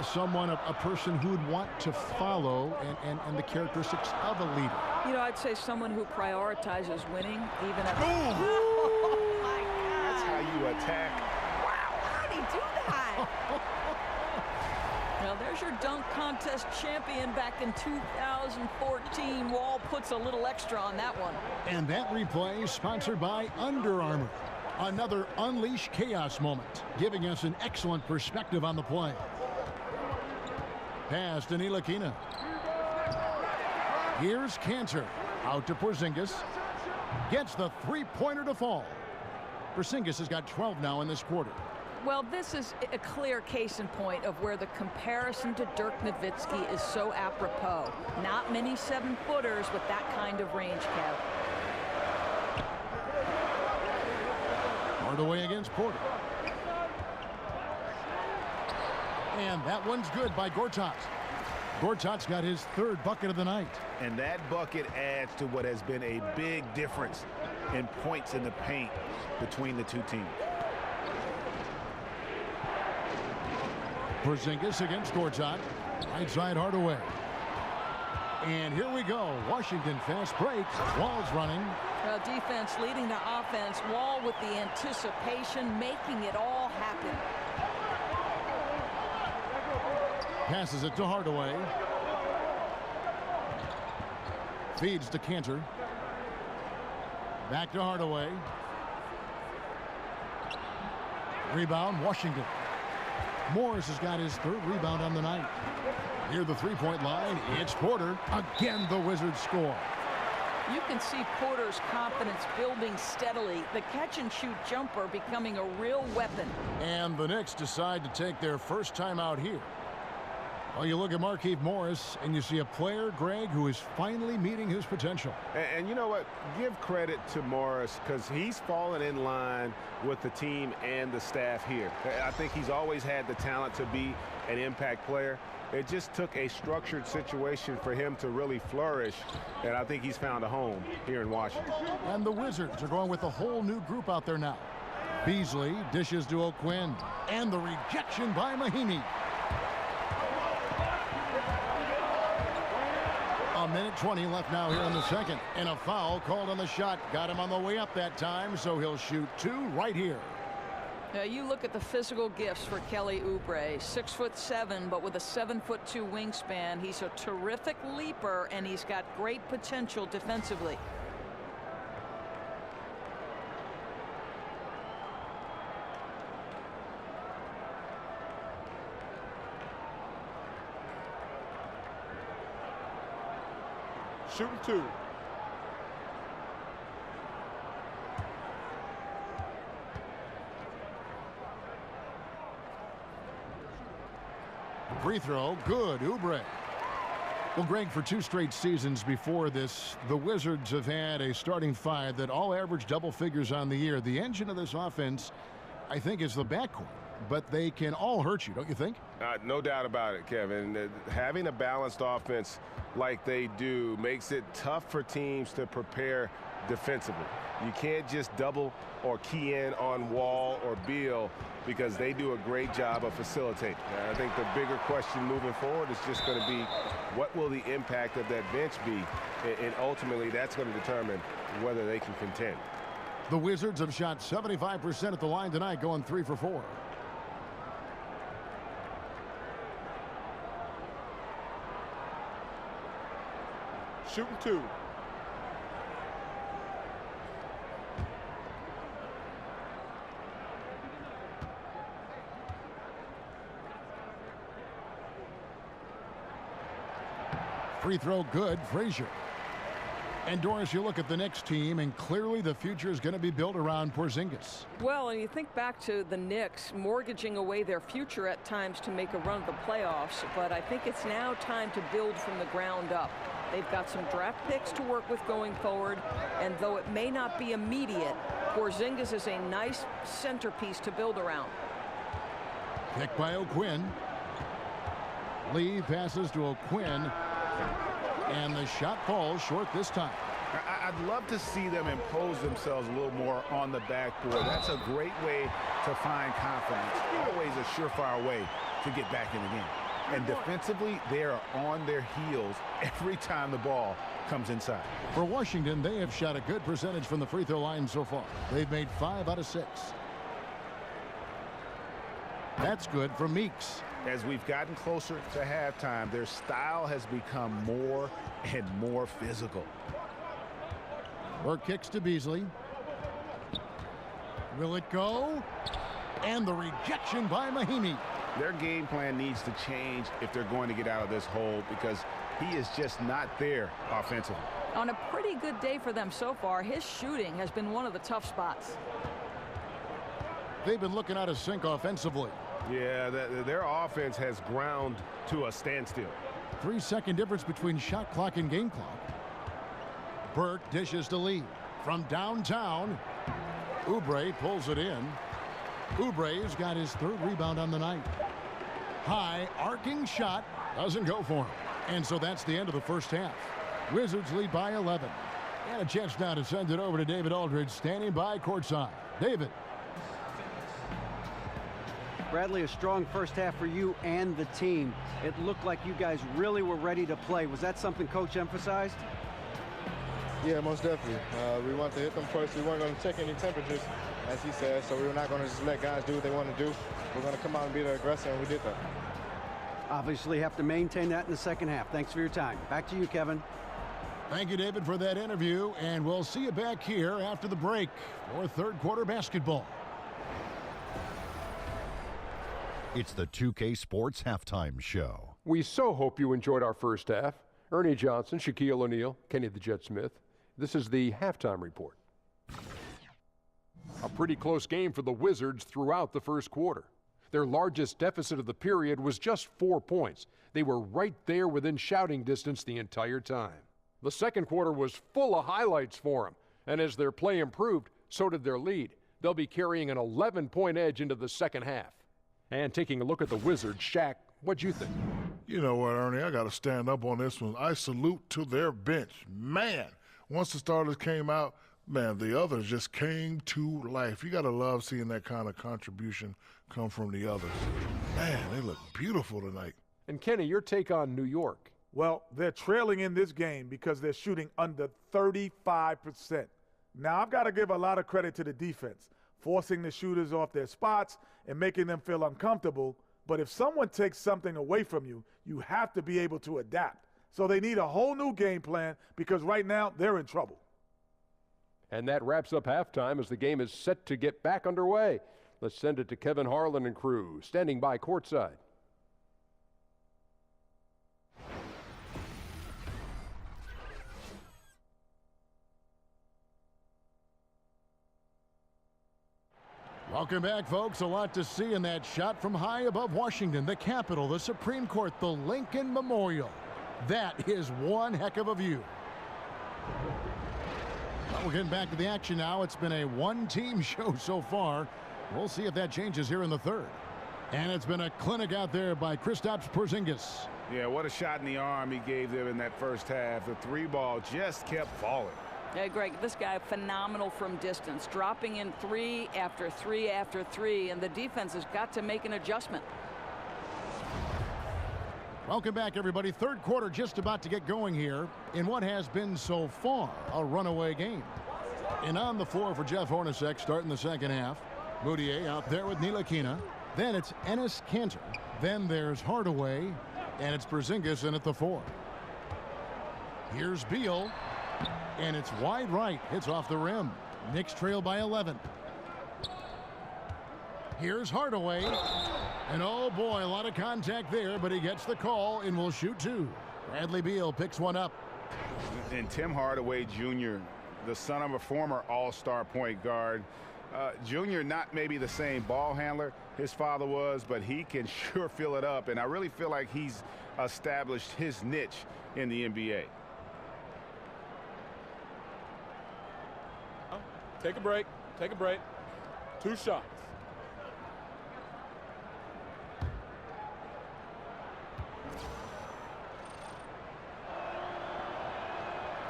[SPEAKER 5] someone a person who would want to follow and the characteristics of a leader?
[SPEAKER 7] You know, I'd say someone who prioritizes winning, even at...
[SPEAKER 6] Oh, my God. That's how you attack.
[SPEAKER 7] Wow, how did he do that? Now, there's your dunk contest champion back in 2014. Wall puts a little extra on that one.
[SPEAKER 5] And that replay is sponsored by Under Armour. Another Unleash Chaos moment, giving us an excellent perspective on the play. Pass to Ntilikina. Here's Cantor. Out to Porzingis. Gets the three-pointer to fall. Porzingis has got 12 now in this quarter.
[SPEAKER 7] Well, this is a clear case in point of where the comparison to Dirk Nowitzki is so apropos. Not many 7-footers with that kind of range, Kev.
[SPEAKER 5] Hardaway against Porter. And that one's good by Gortat. Gortat's got his 3rd bucket of the night.
[SPEAKER 6] And that bucket adds to what has been a big difference in points in the paint between the two teams.
[SPEAKER 5] Porzingis against Gortat. Right side Hardaway. And here we go. Washington fast break. Wall's running.
[SPEAKER 7] Well, defense leading to offense. Wall with the anticipation, making it all happen.
[SPEAKER 5] Passes it to Hardaway. Feeds to Cantor. Back to Hardaway. Rebound, Washington. Morris has got his 3rd rebound on the night. Near the three-point line, it's Porter. Again, the Wizards score.
[SPEAKER 7] You can see Porter's confidence building steadily. The catch-and-shoot jumper becoming a real weapon.
[SPEAKER 5] And the Knicks decide to take their first time out here. Well, you look at Markieff Morris, and you see a player, Greg, who is finally meeting his potential.
[SPEAKER 9] And you know what? Give credit to Morris because he's fallen in line with the team and the staff here. I think he's always had the talent to be an impact player. It just took a structured situation for him to really flourish, and I think he's found a home here in Washington.
[SPEAKER 5] And the Wizards are going with a whole new group out there now. Beasley dishes to O'Quinn, and the rejection by Mahinmi. A minute 20 left now here in the second, and a foul called on the shot. Got him on the way up that time, so he'll shoot 2 right here.
[SPEAKER 7] You look at the physical gifts for Kelly Oubre. 6'7", but with a 7'2" wingspan. He's a terrific leaper, and he's got great potential defensively.
[SPEAKER 3] Shooting 2.
[SPEAKER 5] Free throw, good, Oubre. Well, Greg, for 2 straight seasons before this, the Wizards have had a starting 5 that all average double figures on the year. The engine of this offense, I think, is the backcourt, but they can all hurt you, don't you think?
[SPEAKER 9] No doubt about it, Kevin. Having a balanced offense like they do makes it tough for teams to prepare defensively. You can't just double or key in on Wall or Beal because they do a great job of facilitating. I think the bigger question moving forward is just going to be what will the impact of that bench be, and ultimately that's going to determine whether they can contend.
[SPEAKER 5] The Wizards have shot 75% at the line tonight, going 3 for 4.
[SPEAKER 3] Shooting 2.
[SPEAKER 5] Free throw good, Frazier. And Doris, you look at the Knicks team, and clearly the future is going to be built around Porzingis.
[SPEAKER 7] Well, and you think back to the Knicks mortgaging away their future at times to make a run of the playoffs, but I think it's now time to build from the ground up. They've got some draft picks to work with going forward, and though it may not be immediate, Porzingis is a nice centerpiece to build around.
[SPEAKER 5] Pick by O'Quinn. Lee passes to O'Quinn, and the shot falls short this time.
[SPEAKER 6] I'd love to see them impose themselves a little more on the backboard. That's a great way to find confidence. Always a surefire way to get back in the game. And defensively, they are on their heels every time the ball comes inside.
[SPEAKER 5] For Washington, they have shot a good percentage from the free throw line so far. They've made 5 out of 6. That's good for Meeks.
[SPEAKER 6] As we've gotten closer to halftime, their style has become more and more physical.
[SPEAKER 5] Burke kicks to Beasley. Will it go? And the rejection by Mahinmi.
[SPEAKER 6] Their game plan needs to change if they're going to get out of this hole because he is just not there offensively.
[SPEAKER 7] On a pretty good day for them so far, his shooting has been one of the tough spots.
[SPEAKER 5] They've been looking out of sync offensively.
[SPEAKER 9] Yeah, their offense has ground to a standstill.
[SPEAKER 5] 3-second difference between shot clock and game clock. Burke dishes to Lee. From downtown, Oubre pulls it in. Oubre's got his 3rd rebound on the night. High arcing shot doesn't go for him. And so that's the end of the first half. Wizards lead by 11. And a chance now to send it over to David Aldridge, standing by courtside. David.
[SPEAKER 8] Bradley, a strong first half for you and the team. It looked like you guys really were ready to play. Was that something Coach emphasized?
[SPEAKER 11] Yeah, most definitely. We wanted to hit them first. We weren't going to check any temperatures, as he said, so we were not going to just let guys do what they want to do. We're going to come out and be the aggressor, and we did that.
[SPEAKER 8] Obviously have to maintain that in the second half. Thanks for your time. Back to you, Kevin.
[SPEAKER 5] Thank you, David, for that interview, and we'll see you back here after the break for 3rd quarter basketball.
[SPEAKER 1] It's the 2K Sports Halftime Show.
[SPEAKER 2] We so hope you enjoyed our first half. Ernie Johnson, Shaquille O'Neal, Kenny the Jet Smith. This is the halftime report. A pretty close game for the Wizards throughout the first quarter. Their largest deficit of the period was just 4 points. They were right there within shouting distance the entire time. The second quarter was full of highlights for them, and as their play improved, so did their lead. They'll be carrying an 11-point edge into the second half. And taking a look at the Wizards, Shaq, what'd you think?
[SPEAKER 4] You know what, Ernie, I got to stand up on this one. I salute to their bench. Man, once the starters came out, man, the others just came to life. You got to love seeing that kind of contribution come from the others. Man, they look beautiful tonight.
[SPEAKER 2] And Kenny, your take on New York?
[SPEAKER 3] Well, they're trailing in this game because they're shooting under 35%. Now, I've got to give a lot of credit to the defense, forcing the shooters off their spots and making them feel uncomfortable. But if someone takes something away from you, you have to be able to adapt. So they need a whole new game plan because right now they're in trouble.
[SPEAKER 2] And that wraps up halftime as the game is set to get back underway. Let's send it to Kevin Harlan and crew, standing by courtside.
[SPEAKER 5] Welcome back, folks. A lot to see in that shot from high above Washington, the Capitol, the Supreme Court, the Lincoln Memorial. That is one heck of a view. Well, we're getting back to the action now. It's been a one-team show so far. We'll see if that changes here in the third. And it's been a clinic out there by Kristaps Porzingis.
[SPEAKER 6] Yeah, what a shot in the arm he gave them in that first half. The three ball just kept falling.
[SPEAKER 7] Yeah, Greg, this guy phenomenal from distance, dropping in three after three after three, and the defense has got to make an adjustment.
[SPEAKER 5] Welcome back, everybody. Third quarter just about to get going here in what has been so far a runaway game. And on the floor for Jeff Hornacek starting the second half. Mudiay out there with Ntilikina. Then it's Enes Kanter. Then there's Hardaway. And it's Porzingis in at the 4. Here's Beal. And it's wide right. Hits off the rim. Knicks trail by 11. Here's Hardaway. And oh boy, a lot of contact there, but he gets the call and will shoot 2. Bradley Beal picks one up.
[SPEAKER 6] And Tim Hardaway Jr., the son of a former all-star point guard. Junior, not maybe the same ball handler his father was, but he can sure fill it up. And I really feel like he's established his niche in the NBA.
[SPEAKER 10] Take a break. Take a break. 2 shots.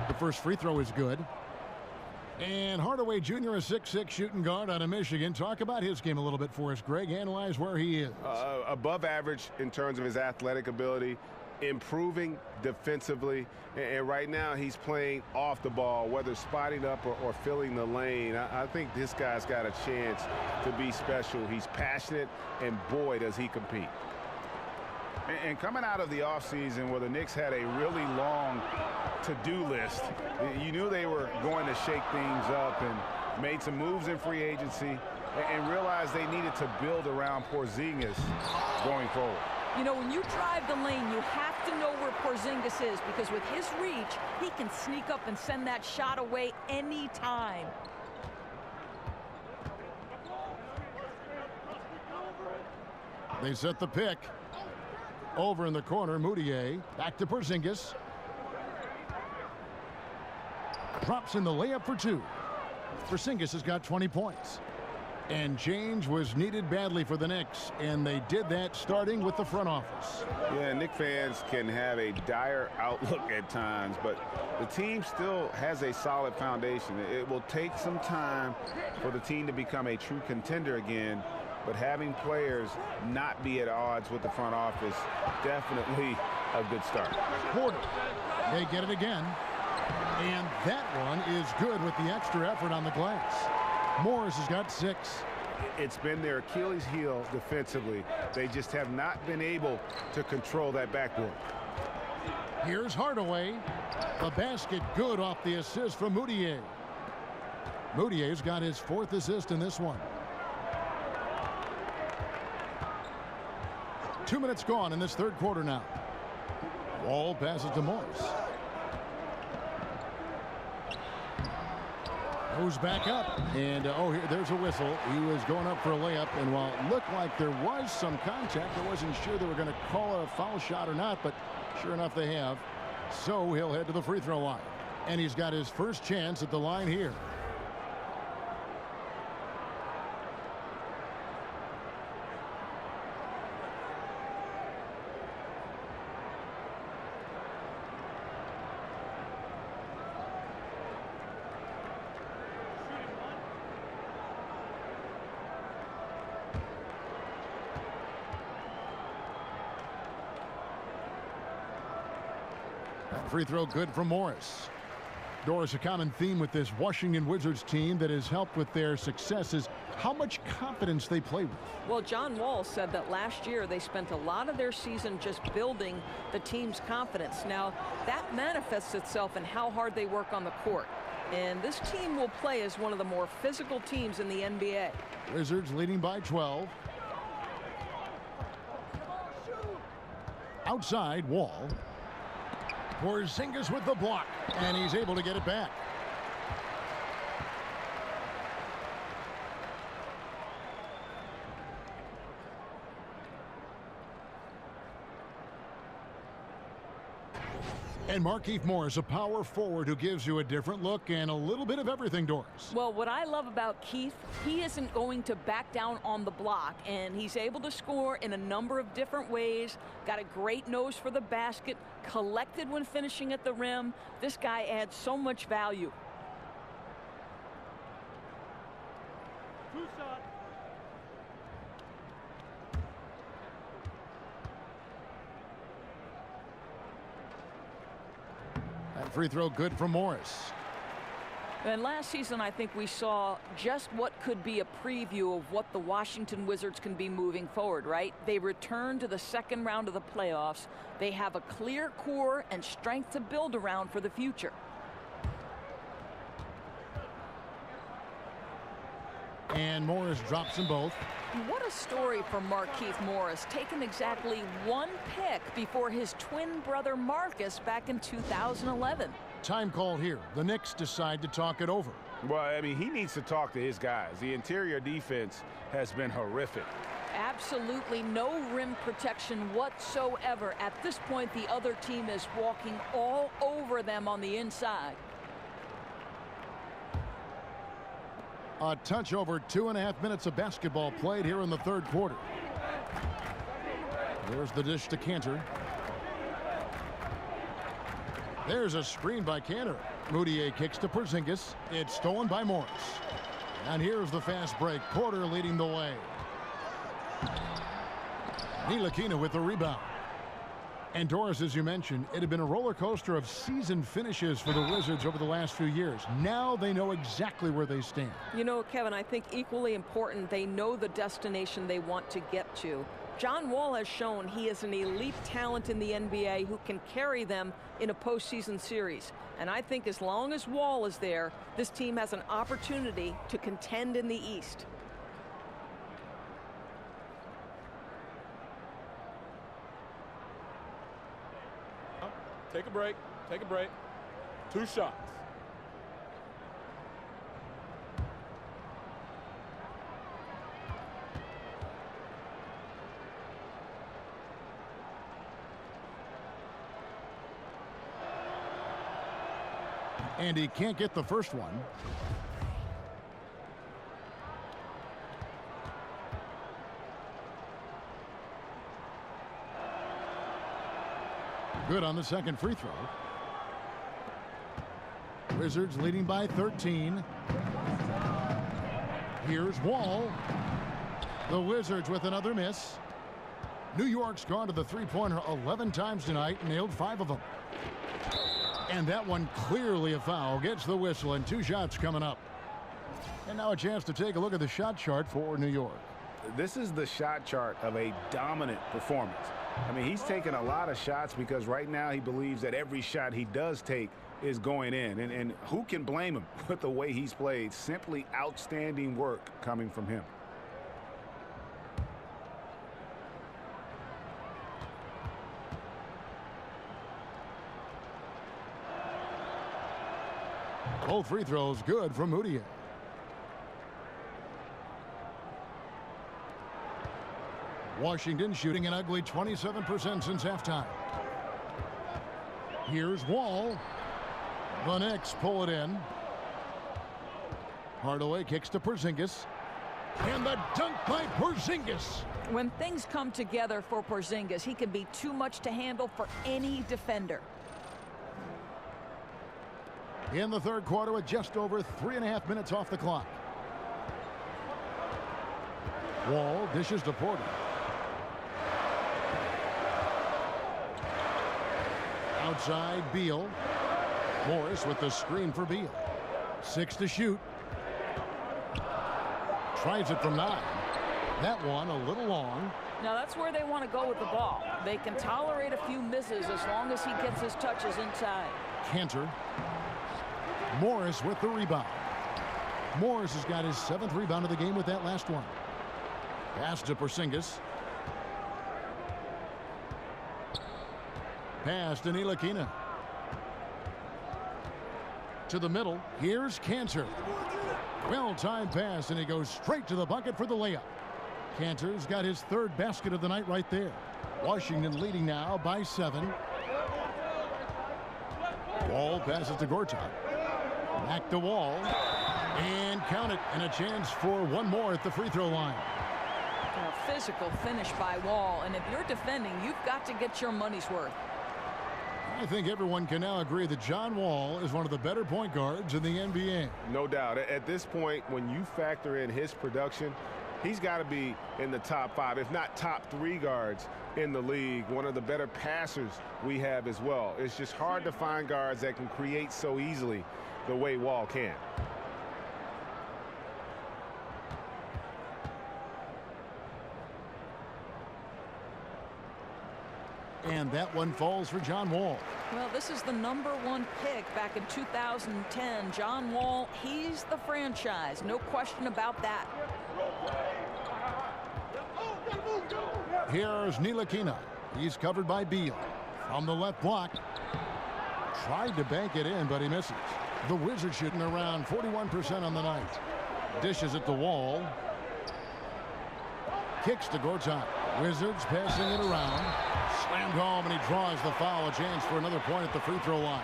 [SPEAKER 5] The first free throw is good. And Hardaway Jr., a 6'6" shooting guard out of Michigan. Talk about his game a little bit for us, Greg. Analyze where he is.
[SPEAKER 6] Above average in terms of his athletic ability, improving defensively, and right now he's playing off the ball, whether spotting up or filling the lane. I think this guy's got a chance to be special. He's passionate, and boy, does he compete. And coming out of the offseason where the Knicks had a really long to-do list, you knew they were going to shake things up and made some moves in free agency and realized they needed to build around Porzingis going forward.
[SPEAKER 7] You know, when you drive the lane, you have to know where Porzingis is, because with his reach, he can sneak up and send that shot away anytime.
[SPEAKER 5] They set the pick. Over in the corner, Mudiay. Back to Porzingis. Drops in the layup for 2. Porzingis has got 20 points. And change was needed badly for the Knicks, and they did that starting with the front office.
[SPEAKER 6] Yeah, Knicks fans can have a dire outlook at times, but the team still has a solid foundation. It will take some time for the team to become a true contender again, but having players not be at odds with the front office, definitely a good start.
[SPEAKER 5] Porter, they get it again. And that one is good with the extra effort on the glass. Morris has got 6.
[SPEAKER 6] It's been their Achilles heel defensively. They just have not been able to control that backboard.
[SPEAKER 5] Here's Hardaway. The basket good off the assist from Mudiay. Mudiyay's got his 4th assist in this one. 2 minutes gone in this third quarter now. Wall passes to Morris. Goes back up. And, here, there's a whistle. He was going up for a layup. And while it looked like there was some contact, I wasn't sure they were going to call it a foul shot or not. But sure enough, they have. So he'll head to the free throw line. And he's got his first chance at the line here. Free throw good from Morris. Doris, a common theme with this Washington Wizards team that has helped with their success is how much confidence they play with.
[SPEAKER 7] Well, John Wall said that last year they spent a lot of their season just building the team's confidence. Now, that manifests itself in how hard they work on the court. And this team will play as one of the more physical teams in the NBA.
[SPEAKER 5] Wizards leading by 12. Outside, Wall. Porzingis with the block, and he's able to get it back. And Markieff Morris, a power forward who gives you a different look and a little bit of everything, Doris.
[SPEAKER 7] Well, what I love about Keith, he isn't going to back down on the block, and he's able to score in a number of different ways. Got a great nose for the basket, collected when finishing at the rim. This guy adds so much value.
[SPEAKER 5] That free throw good from Morris.
[SPEAKER 7] And last season, I think we saw just what could be a preview of what the Washington Wizards can be moving forward, right? They return to the second round of the playoffs. They have a clear core and strength to build around for the future.
[SPEAKER 5] And Morris drops them both.
[SPEAKER 7] What a story for Markieff Morris, taken exactly one pick before his twin brother Marcus back in 2011.
[SPEAKER 5] Time call here. The Knicks decide to talk it over.
[SPEAKER 6] Well, I mean, he needs to talk to his guys. The interior defense has been horrific.
[SPEAKER 7] Absolutely no rim protection whatsoever. At this point, the other team is walking all over them on the inside.
[SPEAKER 5] A touch over 2.5 minutes of basketball played here in the third quarter. There's the dish to Cantor. There's a screen by Cantor. Moutier kicks to Porzingis. It's stolen by Morris. And here's the fast break. Porter leading the way. Ntilikina with the rebound. And Doris, as you mentioned, it had been a roller coaster of season finishes for the Wizards over the last few years. Now they know exactly where they stand.
[SPEAKER 7] You know, Kevin, I think equally important, they know the destination they want to get to. John Wall has shown he is an elite talent in the NBA who can carry them in a postseason series. And I think as long as Wall is there, this team has an opportunity to contend in the East.
[SPEAKER 10] Take a break. Take a break. 2 shots.
[SPEAKER 5] And he can't get the first one. Good on the second free throw. Wizards leading by 13. Here's Wall. The Wizards with another miss. New York's gone to the three-pointer 11 times tonight, nailed 5 of them. And that one clearly a foul. Gets the whistle, and 2 shots coming up. And now a chance to take a look at the shot chart for New York.
[SPEAKER 6] This is the shot chart of a dominant performance. I mean, he's taking a lot of shots because right now he believes that every shot he does take is going in. And who can blame him with the way he's played? Simply outstanding work coming from him.
[SPEAKER 5] Both free throws good from Moutier. Washington shooting an ugly 27% since halftime. Here's Wall. The Knicks pull it in. Hardaway kicks to Porzingis. And the dunk by Porzingis.
[SPEAKER 7] When things come together for Porzingis, he can be too much to handle for any defender.
[SPEAKER 5] In the third quarter with just over 3.5 minutes off the clock. Wall dishes to Porter. Outside Beal. Morris with the screen for Beal. 6 to shoot. Tries it from 9. That one a little long.
[SPEAKER 7] Now that's where they want to go with the ball. They can tolerate a few misses as long as he gets his touches inside.
[SPEAKER 5] Cantor. Morris with the rebound. Morris has got his 7th rebound of the game with that last one. Pass to Porzingis. Pass to Ntilikina. To the middle. Here's Cantor. Well-timed pass, and he goes straight to the bucket for the layup. Cantor's got his 3rd basket of the night right there. Washington leading now by 7. Wall passes to Gortat. Back to Wall. And count it. And a chance for one more at the free throw line.
[SPEAKER 7] A physical finish by Wall. And if you're defending, you've got to get your money's worth.
[SPEAKER 5] I think everyone can now agree that John Wall is one of the better point guards in the NBA.
[SPEAKER 9] No doubt. At this point, when you factor in his production, he's got to be in the top 5, if not top 3 guards in the league. One of the better passers we have as well. It's just hard to find guards that can create so easily the way Wall can.
[SPEAKER 5] And that one falls for John Wall.
[SPEAKER 7] Well, this is the #1 pick back in 2010. John Wall, he's the franchise. No question about that.
[SPEAKER 5] Here's Ntilikina. He's covered by Beal. From the left block. Tried to bank it in, but he misses. The Wizards shooting around 41% on the night. Dishes it to Wall. Kicks to Gortat. Wizards passing it around. Slammed home, and he draws the foul. A chance for another point at the free throw line.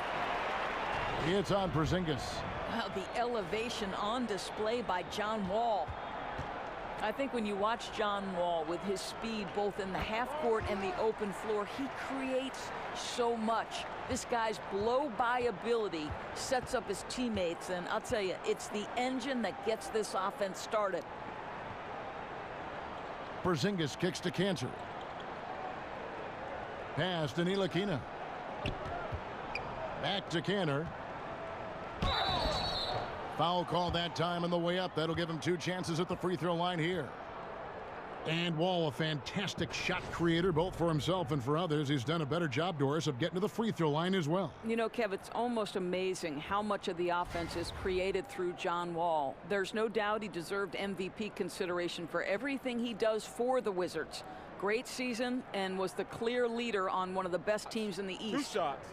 [SPEAKER 5] It's on Porzingis.
[SPEAKER 7] Well, the elevation on display by John Wall. I think when you watch John Wall with his speed both in the half court and the open floor, he creates so much. This guy's blow-by ability sets up his teammates, and I'll tell you, it's the engine that gets this offense started.
[SPEAKER 5] Porzingis kicks to Cantor. Pass to Ntilikina. Back to Cantor. Foul call that time on the way up. That'll give him 2 chances at the free throw line here. And Wall, a fantastic shot creator, both for himself and for others. He's done a better job, Doris, of getting to the free throw line as well.
[SPEAKER 7] You know, Kev, it's almost amazing how much of the offense is created through John Wall. There's no doubt he deserved MVP consideration for everything he does for the Wizards. Great season and was the clear leader on one of the best teams in the East.
[SPEAKER 10] 2 shots.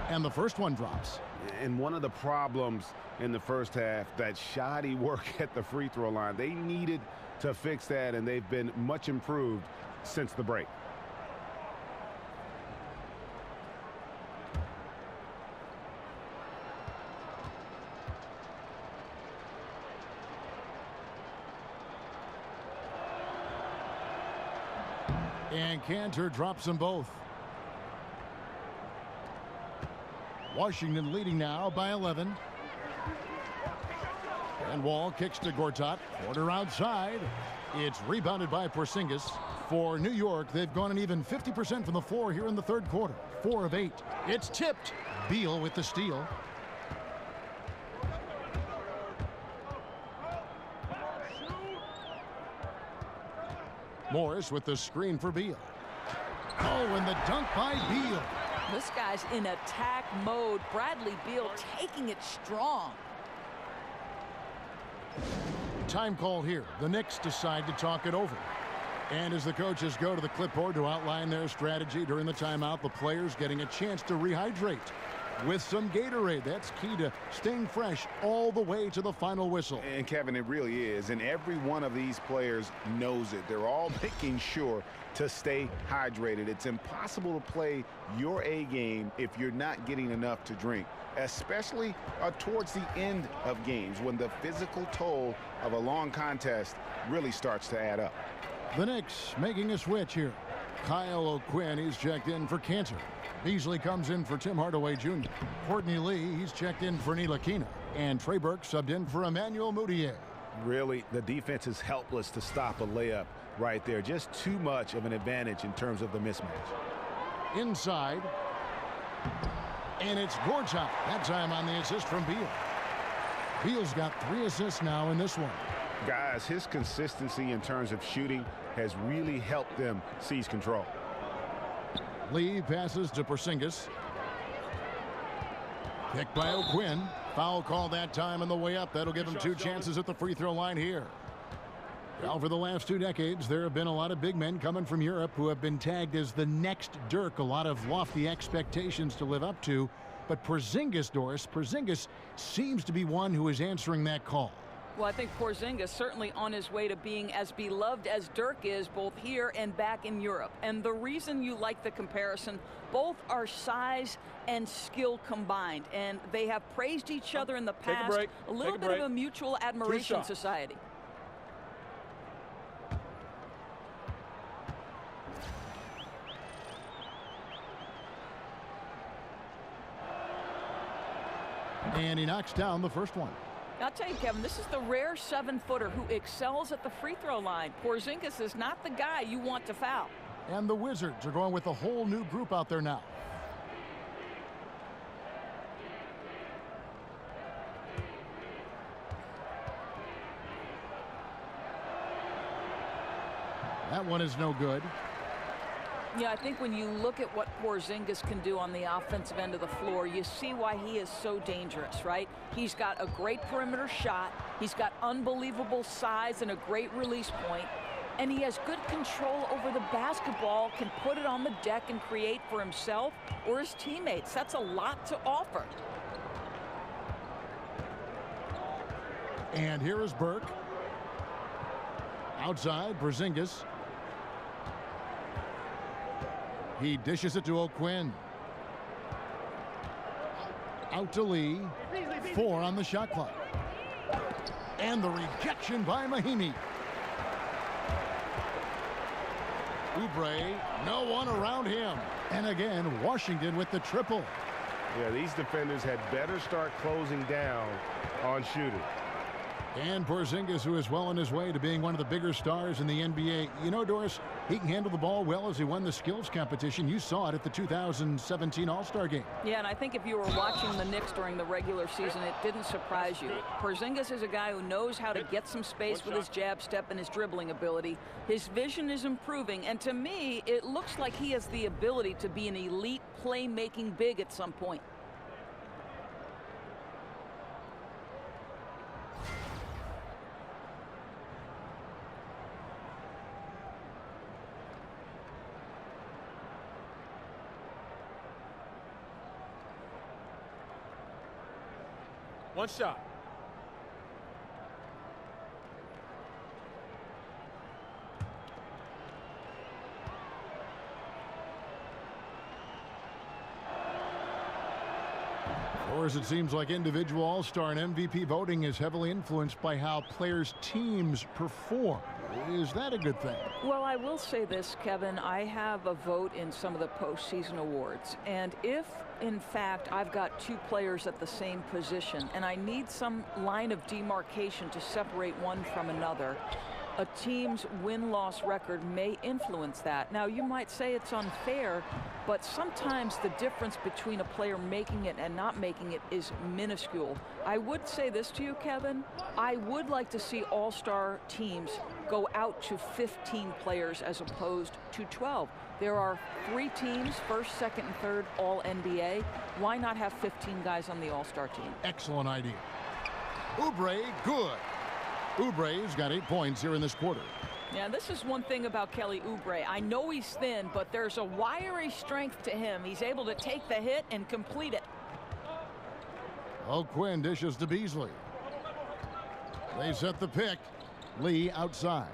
[SPEAKER 5] And the first one drops.
[SPEAKER 9] And one of the problems in the first half, that shoddy work at the free throw line. They needed to fix that, and they've been much improved since the break.
[SPEAKER 5] And Cantor drops them both. Washington leading now by 11. And Wall kicks to Gortat. Quarter outside. It's rebounded by Porzingis. For New York, they've gone an even 50% from the floor here in the third quarter. 4 of 8. It's tipped. Beal with the steal. Morris with the screen for Beal. Oh, and the dunk by Beal.
[SPEAKER 7] This guy's in attack mode. Bradley Beal taking it strong.
[SPEAKER 5] Time call here. The Knicks decide to talk it over. And as the coaches go to the clipboard to outline their strategy during the timeout, the players getting a chance to rehydrate with some Gatorade. That's key to staying fresh all the way to the final whistle.
[SPEAKER 6] And Kevin, it really is. And every one of these players knows it. They're all making sure to stay hydrated. It's impossible to play your A game if you're not getting enough to drink, especially towards the end of games when the physical toll of a long contest really starts to add up.
[SPEAKER 5] The Knicks making a switch here. Kyle O'Quinn, he's checked in for Cantor. Beasley comes in for Tim Hardaway Jr. Courtney Lee, he's checked in for Ntilikina. And Trey Burke subbed in for Emmanuel Mudiay.
[SPEAKER 9] Really, the defense is helpless to stop a layup right there. Just too much of an advantage in terms of the mismatch.
[SPEAKER 5] Inside. And it's Gortat. That time on the assist from Beal. Beal's got 3 assists now in this one.
[SPEAKER 9] Guys, his consistency in terms of shooting has really helped them seize control.
[SPEAKER 5] Lee passes to Porzingis. Kick by O'Quinn. Foul call that time on the way up. That'll give him 2 chances at the free throw line here. Well, for the last 2 decades, there have been a lot of big men coming from Europe who have been tagged as the next Dirk. A lot of lofty expectations to live up to. But Porzingis, Doris, Porzingis seems to be one who is answering that call.
[SPEAKER 7] Well, I think Porzingis certainly on his way to being as beloved as Dirk is, both here and back in Europe. And the reason you like the comparison, both are size and skill combined. And they have praised each other in the past. A little bit of a mutual admiration society.
[SPEAKER 5] And he knocks down the first one.
[SPEAKER 7] I'll tell you, Kevin, this is the rare 7-footer who excels at the free throw line. Porzingis is not the guy you want to foul.
[SPEAKER 5] And the Wizards are going with a whole new group out there now. That one is no good.
[SPEAKER 7] Yeah, I think when you look at what Porzingis can do on the offensive end of the floor, you see why he is so dangerous, right? He's got a great perimeter shot. He's got unbelievable size and a great release point. And he has good control over the basketball, can put it on the deck and create for himself or his teammates. That's a lot to offer.
[SPEAKER 5] And here is Burke. Outside, Porzingis. He dishes it to O'Quinn. Out to Lee. 4 on the shot clock. And the rejection by Mahinmi. Oubre, no one around him. And again, Washington with the triple.
[SPEAKER 9] Yeah, these defenders had better start closing down on shooting.
[SPEAKER 5] And Porzingis, who is well on his way to being one of the bigger stars in the NBA. You know, Doris, he can handle the ball well as he won the skills competition. You saw it at the 2017 All-Star game.
[SPEAKER 7] Yeah, and I think if you were watching the Knicks during the regular season, it didn't surprise you. Porzingis is a guy who knows how to get some space with his jab step and his dribbling ability. His vision is improving, and to me, it looks like he has the ability to be an elite playmaking big at some point.
[SPEAKER 10] One shot.
[SPEAKER 5] Or as it seems like individual all-star and MVP voting is heavily influenced by how players' teams perform. Is that a good thing?
[SPEAKER 7] Well, I will say this, Kevin. I have a vote in some of the postseason awards. And if, in fact, I've got 2 players at the same position and I need some line of demarcation to separate one from another, a team's win-loss record may influence that. Now, you might say it's unfair, but sometimes the difference between a player making it and not making it is minuscule. I would say this to you, Kevin. I would like to see all-star teams go out to 15 players as opposed to 12. There are 3 teams, first, second, and third, all NBA. Why not have 15 guys on the all-star team?
[SPEAKER 5] Excellent idea. Oubre, good. Oubre's got 8 points here in this quarter.
[SPEAKER 7] Yeah, this is one thing about Kelly Oubre. I know he's thin, but there's a wiry strength to him. He's able to take the hit and complete it.
[SPEAKER 5] O'Quinn dishes to Beasley. They set the pick. Lee outside.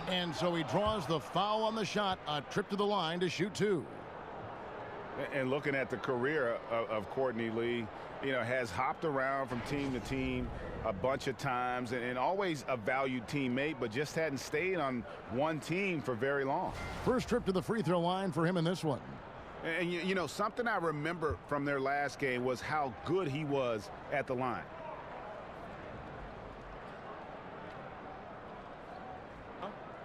[SPEAKER 5] And so he draws the foul on the shot. A trip to the line to shoot 2.
[SPEAKER 6] And looking at the career of Courtney Lee, you know, has hopped around from team to team a bunch of times and always a valued teammate, but just hadn't stayed on one team for very long.
[SPEAKER 5] First trip to the free throw line for him in this one.
[SPEAKER 6] And, you know, something I remember from their last game was how good he was at the line.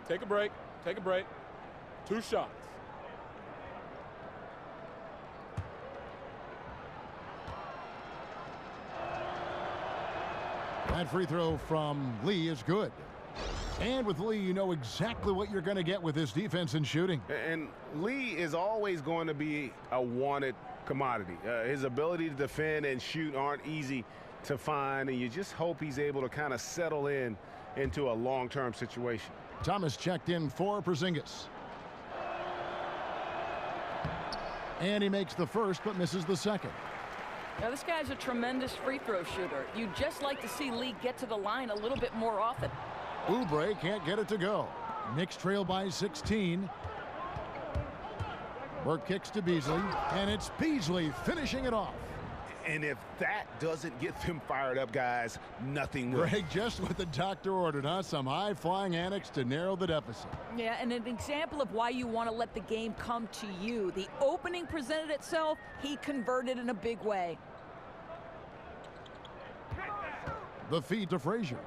[SPEAKER 10] Take a break. Take a break. 2 shots.
[SPEAKER 5] That free throw from Lee is good. And with Lee, you know exactly what you're going to get with his defense and shooting.
[SPEAKER 6] And Lee is always going to be a wanted commodity. His ability to defend and shoot aren't easy to find, and you just hope he's able to kind of settle into a long-term situation.
[SPEAKER 5] Thomas checked in for Porzingis. And he makes the first but misses the second.
[SPEAKER 7] Now, this guy's a tremendous free throw shooter. You'd just like to see Lee get to the line a little bit more often.
[SPEAKER 5] Oubre can't get it to go. Knicks trail by 16. Burke kicks to Beasley, and it's Beasley finishing it off.
[SPEAKER 6] And if that doesn't get them fired up, guys, nothing will.
[SPEAKER 5] Greg, just what the doctor ordered, huh? Some high-flying antics to narrow the deficit.
[SPEAKER 7] Yeah, and an example of why you want to let the game come to you. The opening presented itself, he converted in a big way.
[SPEAKER 5] The feed to Frazier.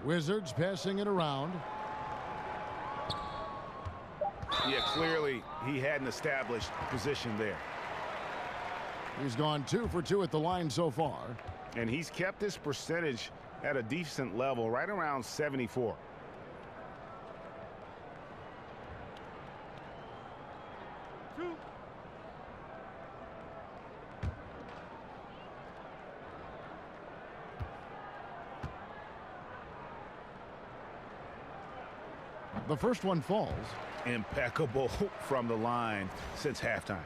[SPEAKER 5] Wizards passing it around.
[SPEAKER 6] Yeah, clearly he had an established position there.
[SPEAKER 5] He's gone 2 for 2 at the line so far.
[SPEAKER 6] And he's kept this percentage at a decent level, right around 74.
[SPEAKER 5] The first one falls.
[SPEAKER 6] Impeccable from the line since halftime.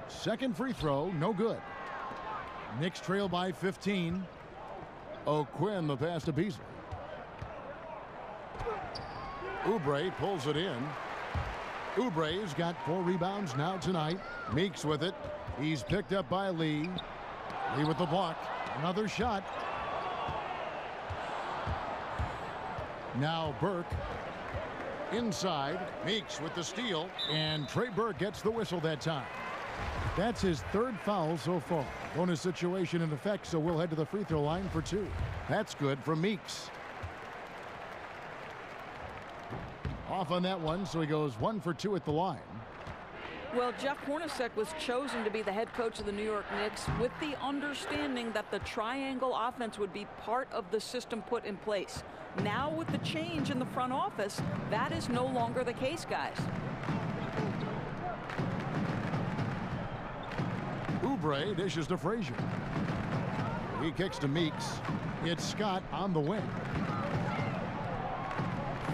[SPEAKER 5] Second free throw, no good. Knicks trail by 15. O'Quinn, the pass to Beasley. Oubre pulls it in. Oubre's got 4 rebounds now tonight. Meeks with it. He's picked up by Lee. Lee with the block. Another shot. Now Burke. Inside. Meeks with the steal. And Trey Burke gets the whistle that time. That's his 3rd foul so far. Bonus situation in effect, so we'll head to the free throw line for 2. That's good from Meeks. Off on that one, so he goes 1 for 2 at the line.
[SPEAKER 7] Well, Jeff Hornacek was chosen to be the head coach of the New York Knicks with the understanding that the triangle offense would be part of the system put in place. Now with the change in the front office, that is no longer the case, guys.
[SPEAKER 5] Oubre dishes to Frazier. He kicks to Meeks. It's Scott on the wing.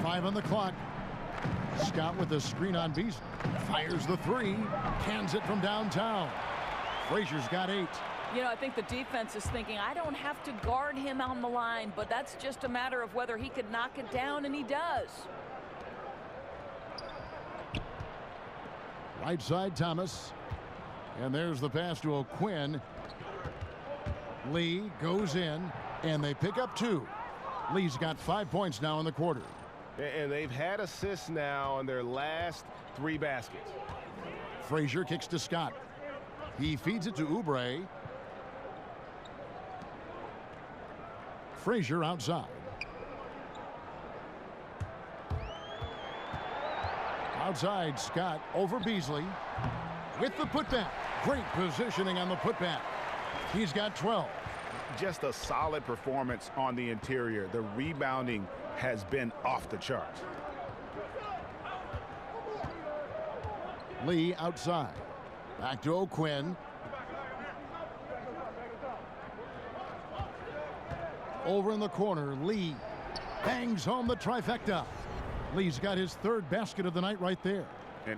[SPEAKER 5] 5 on the clock. Scott with the screen on Beasley. Fires the 3. Cans it from downtown. Frazier's got 8.
[SPEAKER 7] You know, I think the defense is thinking, I don't have to guard him on the line, but that's just a matter of whether he could knock it down, and he does.
[SPEAKER 5] Right side, Thomas. And there's the pass to O'Quinn. Lee goes in, and they pick up 2. Lee's got 5 points now in the quarter.
[SPEAKER 9] And they've had assists now on their last 3 baskets.
[SPEAKER 5] Frazier kicks to Scott. He feeds it to Oubre. Frazier outside. Outside, Scott over Beasley with the putback. Great positioning on the putback. He's got 12.
[SPEAKER 6] Just a solid performance on the interior. The rebounding has been off the charts.
[SPEAKER 5] Lee outside. Back to O'Quinn. Over in the corner, Lee bangs home the trifecta. Lee's got his 3rd basket of the night right there.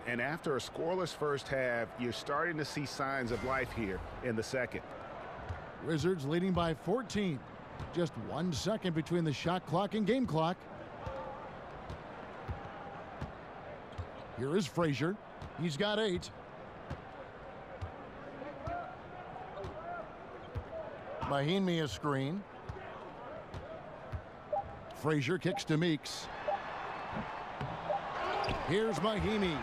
[SPEAKER 6] And after a scoreless first half, you're starting to see signs of life here in the second.
[SPEAKER 5] Wizards leading by 14. Just 1 second between the shot clock and game clock. Here is Frazier. He's got 8. Mahinmi a screen. Frazier kicks to Meeks. Here's Mahinmi.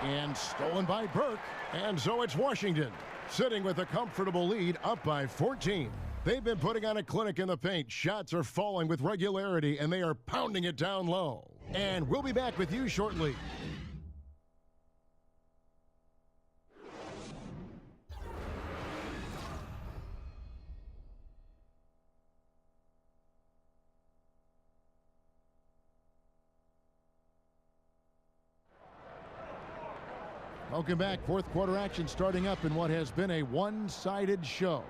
[SPEAKER 5] And stolen by Burke. And so it's Washington sitting with a comfortable lead, up by 14. They've been putting on a clinic in the paint. Shots are falling with regularity, and they are pounding it down low. And we'll be back with you shortly. Welcome back. 4th quarter action starting up in what has been a one-sided show.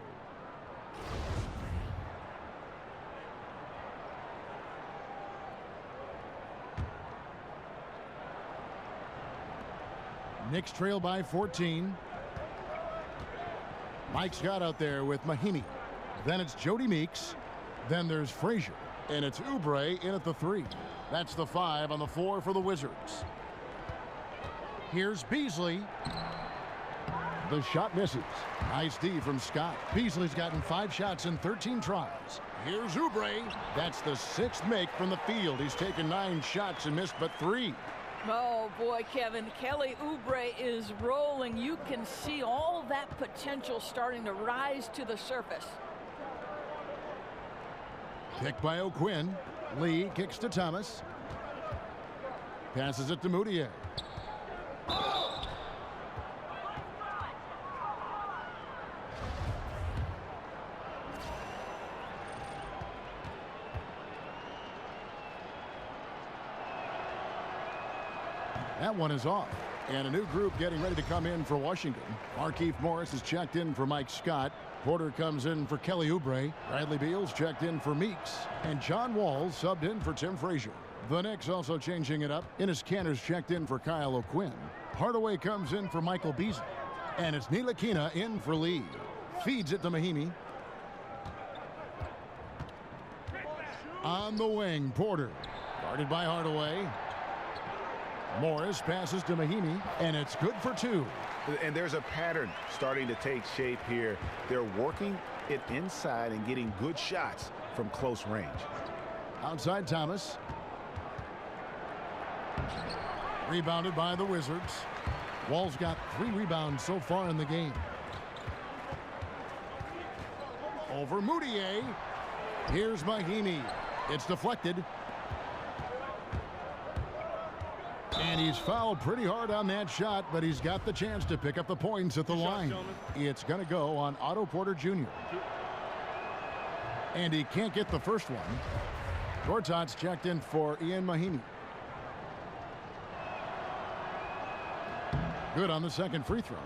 [SPEAKER 5] Knicks trail by 14. Mike Scott out there with Mahinmi. Then it's Jody Meeks. Then there's Frazier. And it's Oubre in at the 3. That's the 5 on the floor for the Wizards. Here's Beasley. The shot misses. Nice D from Scott. Beasley's gotten 5 shots in 13 tries. Here's Oubre. That's the 6th make from the field. He's taken 9 shots and missed but 3.
[SPEAKER 7] Oh, boy, Kevin. Kelly Oubre is rolling. You can see all that potential starting to rise to the surface.
[SPEAKER 5] Kick by O'Quinn. Lee kicks to Thomas. Passes it to Moutier. That one is off. And a new group getting ready to come in for Washington. Markieff Morris is checked in for Mike Scott. Porter comes in for Kelly Oubre. Bradley Beal's checked in for Meeks. And John Wall subbed in for Tim Frazier. The Knicks also changing it up. Enes Kanter's checked in for Kyle O'Quinn. Hardaway comes in for Michael Beasley. And it's Ntilikina in for Lee. Feeds it to Mahinmi. On the wing, Porter. Guarded by Hardaway. Morris passes to Mahinmi, and it's good for 2.
[SPEAKER 6] And there's a pattern starting to take shape here. They're working it inside and getting good shots from close range.
[SPEAKER 5] Outside Thomas. Rebounded by the Wizards. Wall's got 3 rebounds so far in the game. Over Moutier. Here's Mahinmi. It's deflected. And he's fouled pretty hard on that shot, but he's got the chance to pick up the points at the line. It's going to go on Otto Porter Jr. And he can't get the first one. Gortat's checked in for Ian Mahinmi. Good on the second free throw.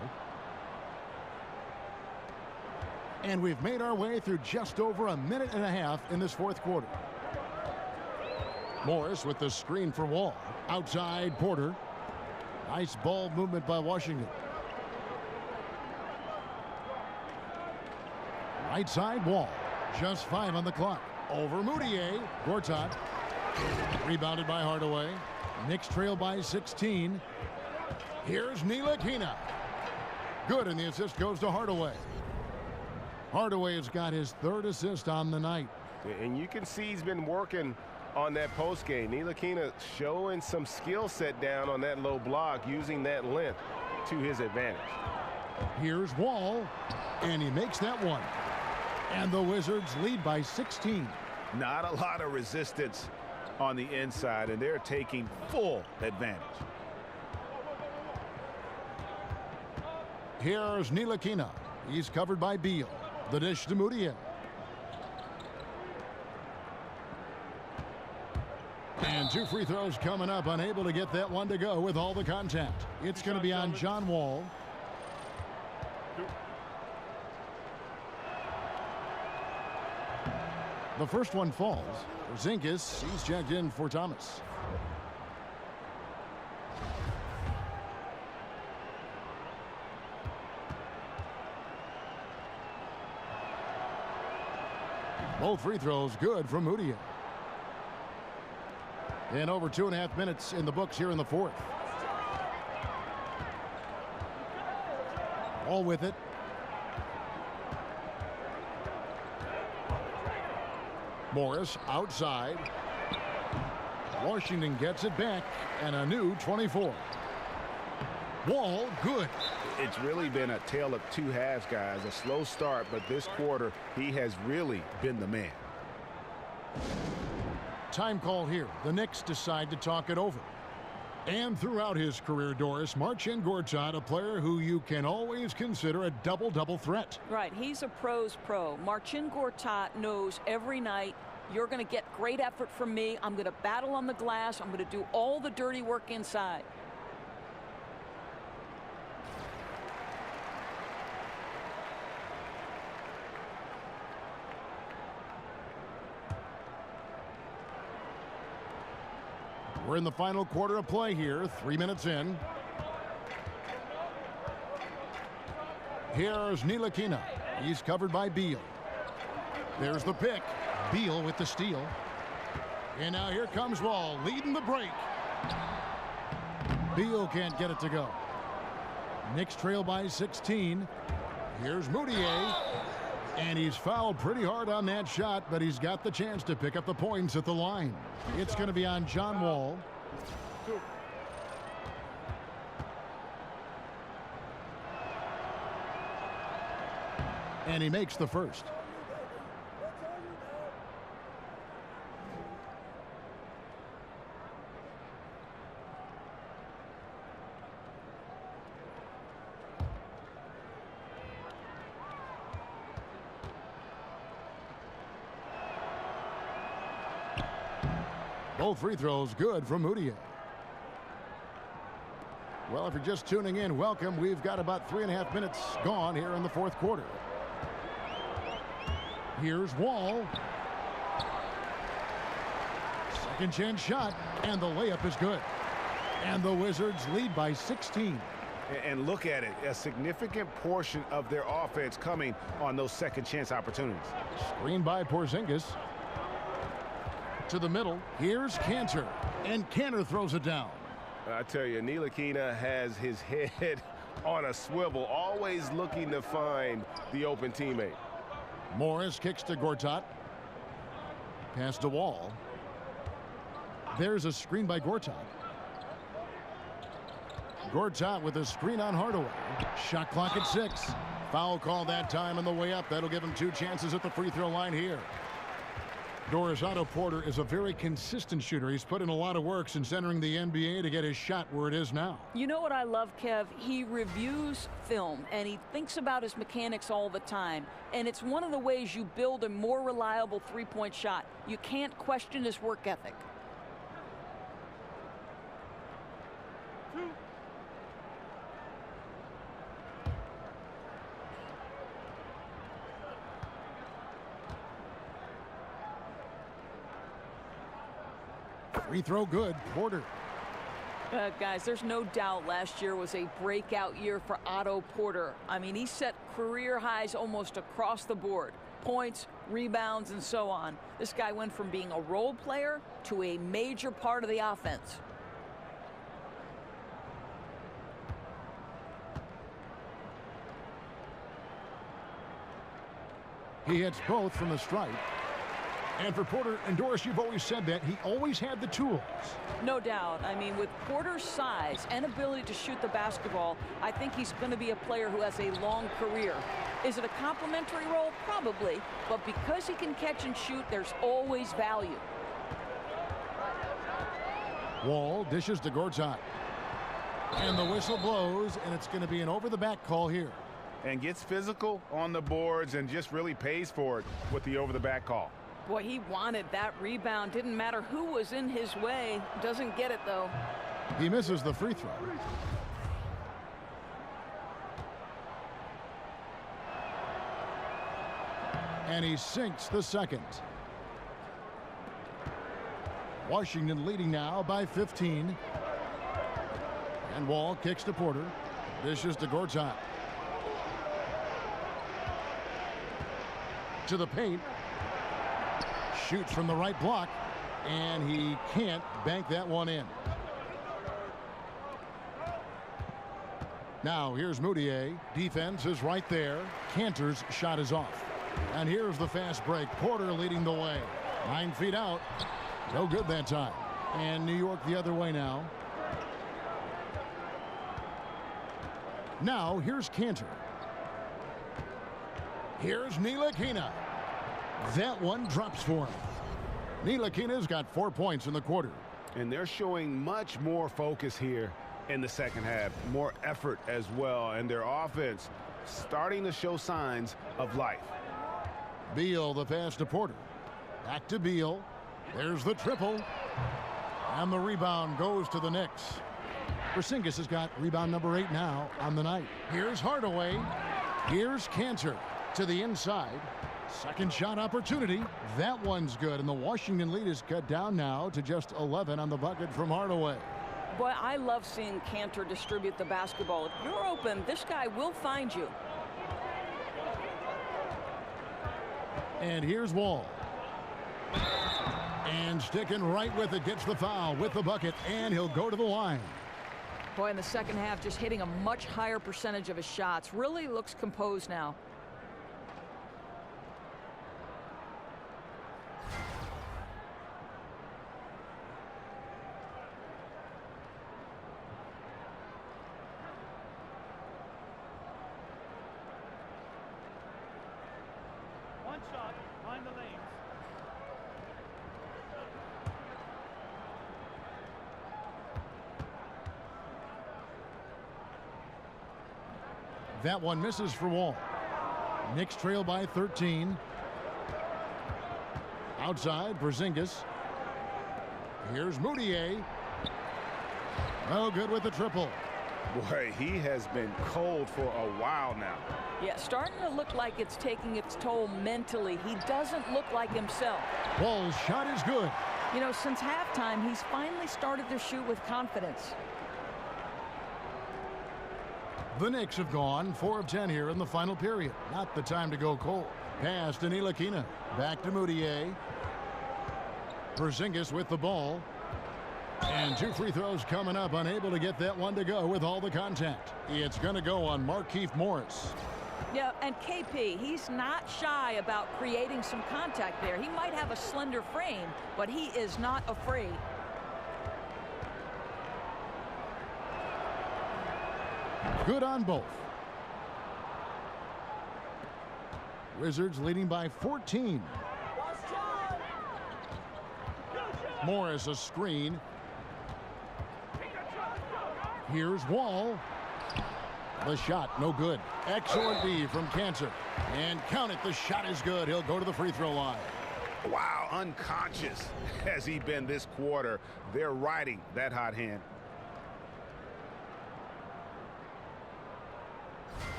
[SPEAKER 5] And we've made our way through just over a minute and a half in this fourth quarter. Morris with the screen for Wall. Outside Porter. Nice ball movement by Washington. Right side Wall. Just 5 on the clock. Over Moutier. Gortat. Rebounded by Hardaway. Knicks trail by 16. Here's Ntilikina. Good, and the assist goes to Hardaway. Hardaway has got his 3rd assist on the night.
[SPEAKER 9] And you can see he's been working on that post game. Ntilikina showing some skill set down on that low block, using that length to his advantage.
[SPEAKER 5] Here's Wall, and he makes that one. And the Wizards lead by 16.
[SPEAKER 6] Not a lot of resistance on the inside, and they're taking full advantage.
[SPEAKER 5] Here's Ntilikina. He's covered by Beal. The dish to Moutier. And 2 free throws coming up, unable to get that one to go with all the contact. It's going to be on John Wall. The first one falls. Porzingis, he's checked in for Thomas. Both free throws good from Moutier. And over 2.5 minutes in the books here in the fourth. All with it. Morris outside. Washington gets it back, and a new 24. Wall, good.
[SPEAKER 6] It's really been a tale of 2 halves, guys. A slow start, but this quarter, he has really been the man.
[SPEAKER 5] Time call here. The Knicks decide to talk it over. And throughout his career, Doris, Marcin Gortat, a player who you can always consider a double-double threat.
[SPEAKER 7] Right, he's a pro's pro. Marcin Gortat knows every night, you're going to get great effort from me. I'm going to battle on the glass. I'm going to do all the dirty work inside.
[SPEAKER 5] We're in the final quarter of play here, 3 minutes in. Here's Ntilikina. He's covered by Beal. There's the pick. Beal with the steal. And now here comes Wall leading the break. Beal can't get it to go. Knicks trail by 16. Here's Moutier. And he's fouled pretty hard on that shot, but he's got the chance to pick up the points at the line. It's going to be on John Wall. And he makes the first. Both free throws good from Moutier. Well, if you're just tuning in, welcome. We've got about 3.5 minutes gone here in the fourth quarter. Here's Wall. Second chance shot, and the layup is good. And the Wizards lead by 16.
[SPEAKER 6] And look at it, a significant portion of their offense coming on those second chance opportunities.
[SPEAKER 5] Screen by Porzingis. To the middle. Here's Kanter. And Kanter throws it down.
[SPEAKER 9] I tell you, Ntilikina has his head on a swivel, always looking to find the open teammate.
[SPEAKER 5] Morris kicks to Gortat. Pass to Wall. There's a screen by Gortat. Gortat with a screen on Hardaway. Shot clock at 6. Foul call that time on the way up. That'll give him 2 chances at the free throw line here. Otto Porter is a very consistent shooter. He's put in a lot of work since entering the NBA to get his shot where it is now.
[SPEAKER 7] You know what I love, Kev? He reviews film, and he thinks about his mechanics all the time. And it's one of the ways you build a more reliable three-point shot. You can't question his work ethic.
[SPEAKER 5] Free throw good. Porter.
[SPEAKER 7] Guys, there's no doubt last year was a breakout year for Otto Porter. I mean, he set career highs almost across the board. Points, rebounds, and so on. This guy went from being a role player to a major part of the offense.
[SPEAKER 5] He hits both from the stripe. And for Porter and Doris, you've always said that he always had the tools.
[SPEAKER 7] No doubt. I mean, with Porter's size and ability to shoot the basketball, I think he's going to be a player who has a long career. Is it a complimentary role? Probably. But because he can catch and shoot, there's always value.
[SPEAKER 5] Wall dishes to Gortat. And the whistle blows, and it's going to be an over-the-back call here.
[SPEAKER 6] And gets physical on the boards and just really pays for it with the over-the-back call.
[SPEAKER 7] Boy, he wanted that rebound. Didn't matter who was in his way. Doesn't get it, though.
[SPEAKER 5] He misses the free throw. And he sinks the second. Washington leading now by 15. And Wall kicks to Porter. Dishes to Gortat. To the paint. Shoots from the right block, and he can't bank that one in. Now here's Moutier. Defense is right there. Kanter's shot is off. And here's the fast break. Porter leading the way. 9 feet out. No good that time. And New York the other way now. Now here's Kanter. Here's Ntilikina. That one drops for him. Ntilikina's got 4 points in the quarter.
[SPEAKER 6] And they're showing much more focus here in the second half. More effort as well. And their offense starting to show signs of life.
[SPEAKER 5] Beal the pass to Porter. Back to Beal. There's the triple. And the rebound goes to the Knicks. Porzingis has got rebound number 8 now on the night. Here's Hardaway. Here's Kanter to the inside. Second shot opportunity. That one's good, and the Washington lead is cut down now to just 11 on the bucket from Hardaway.
[SPEAKER 7] Boy, I love seeing Kanter distribute the basketball. If you're open, this guy will find you.
[SPEAKER 5] And here's Wall. And sticking right with it, gets the foul with the bucket, and he'll go to the line.
[SPEAKER 7] Boy, in the second half, just hitting a much higher percentage of his shots. Really looks composed now.
[SPEAKER 12] One shot, find the lanes.
[SPEAKER 5] That one misses for Wall. Knicks trail by 13. Outside, Porzingis. Here's Moutier. Oh, good with the triple.
[SPEAKER 6] Boy, he has been cold for a while now.
[SPEAKER 7] Yeah, starting to look like it's taking its toll mentally. He doesn't look like himself.
[SPEAKER 5] Wall's shot is good.
[SPEAKER 7] You know, since halftime, he's finally started to shoot with confidence.
[SPEAKER 5] The Knicks have gone 4 of 10 here in the final period. Not the time to go cold. Pass to Ntilikina. Back to Moutier. Porzingis with the ball. And 2 free throws coming up. Unable to get that one to go with all the contact. It's going to go on Markieff Morris.
[SPEAKER 7] Yeah, and KP, he's not shy about creating some contact there. He might have a slender frame, but he is not afraid.
[SPEAKER 5] Good on both. Wizards leading by 14. Morris a screen. Here's Wall. The shot, no good. Excellent D from Cancer. And count it, the shot is good. He'll go to the free throw line.
[SPEAKER 6] Wow, unconscious has he been this quarter. They're riding that hot hand.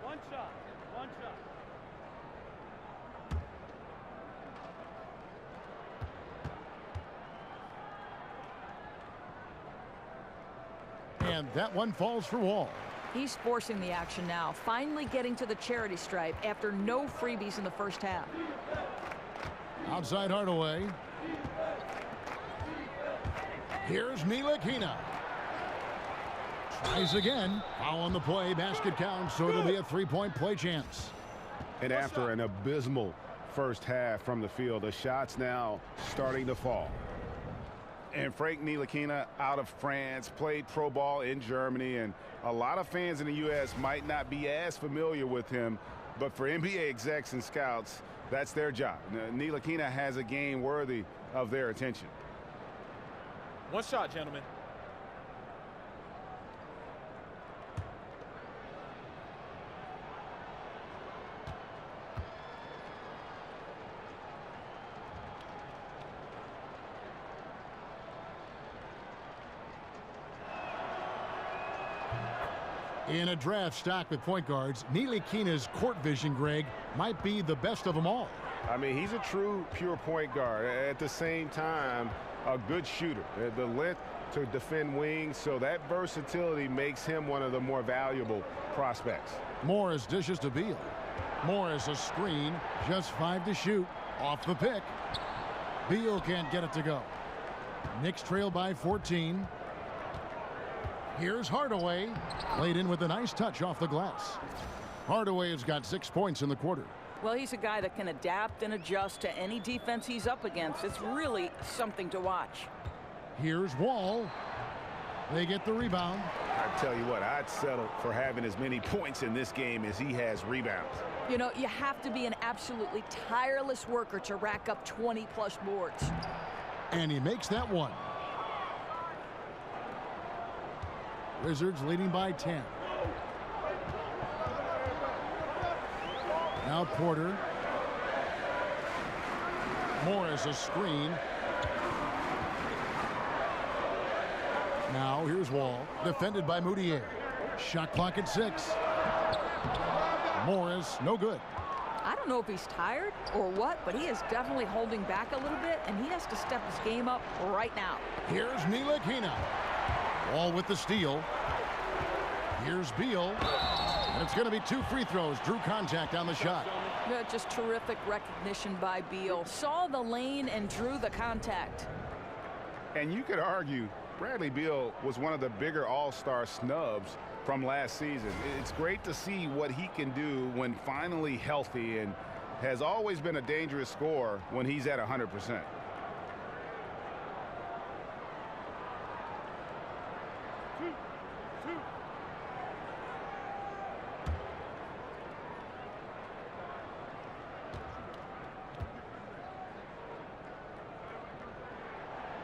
[SPEAKER 12] One shot, one shot.
[SPEAKER 5] And that one falls for Wall.
[SPEAKER 7] He's forcing the action now, finally getting to the charity stripe after no freebies in the first half.
[SPEAKER 5] Outside Hardaway. Here's Ntilikina. Tries again. Foul on the play. Basket counts, so it'll be a 3-point play chance.
[SPEAKER 6] And after an abysmal first half from the field, the shots now starting to fall. And Frank Ntilikina out of France, played pro ball in Germany, and a lot of fans in the U.S. might not be as familiar with him, but for NBA execs and scouts, that's their job. Ntilikina has a game worthy of their attention.
[SPEAKER 10] One shot, gentlemen.
[SPEAKER 5] In a draft stocked with point guards, Ntilikina's court vision, Greg, might be the best of them all.
[SPEAKER 6] I mean, he's a true pure point guard. At the same time, a good shooter. The length to defend wings, so that versatility makes him one of the more valuable prospects.
[SPEAKER 5] Morris dishes to Beal. Morris a screen, just 5 to shoot. Off the pick. Beal can't get it to go. Knicks trail by 14. Here's Hardaway. Laid in with a nice touch off the glass. Hardaway has got 6 points in the quarter.
[SPEAKER 7] Well, he's a guy that can adapt and adjust to any defense he's up against. It's really something to watch.
[SPEAKER 5] Here's Wall. They get the rebound.
[SPEAKER 6] I tell you what, I'd settle for having as many points in this game as he has rebounds.
[SPEAKER 7] You know, you have to be an absolutely tireless worker to rack up 20-plus boards.
[SPEAKER 5] And he makes that one. Wizards leading by 10. Now Porter. Morris a screen. Now here's Wall. Defended by Moutier. Shot clock at 6. Morris, no good.
[SPEAKER 7] I don't know if he's tired or what, but he is definitely holding back a little bit, and he has to step his game up right now.
[SPEAKER 5] Here's Ntilikina. Wall with the steal. Here's Beal. And it's going to be 2 free throws. Drew contact on the shot.
[SPEAKER 7] Yeah, just terrific recognition by Beal. Saw the lane and drew the contact.
[SPEAKER 6] And you could argue Bradley Beal was one of the bigger all-star snubs from last season. It's great to see what he can do when finally healthy, and has always been a dangerous scorer when he's at 100%.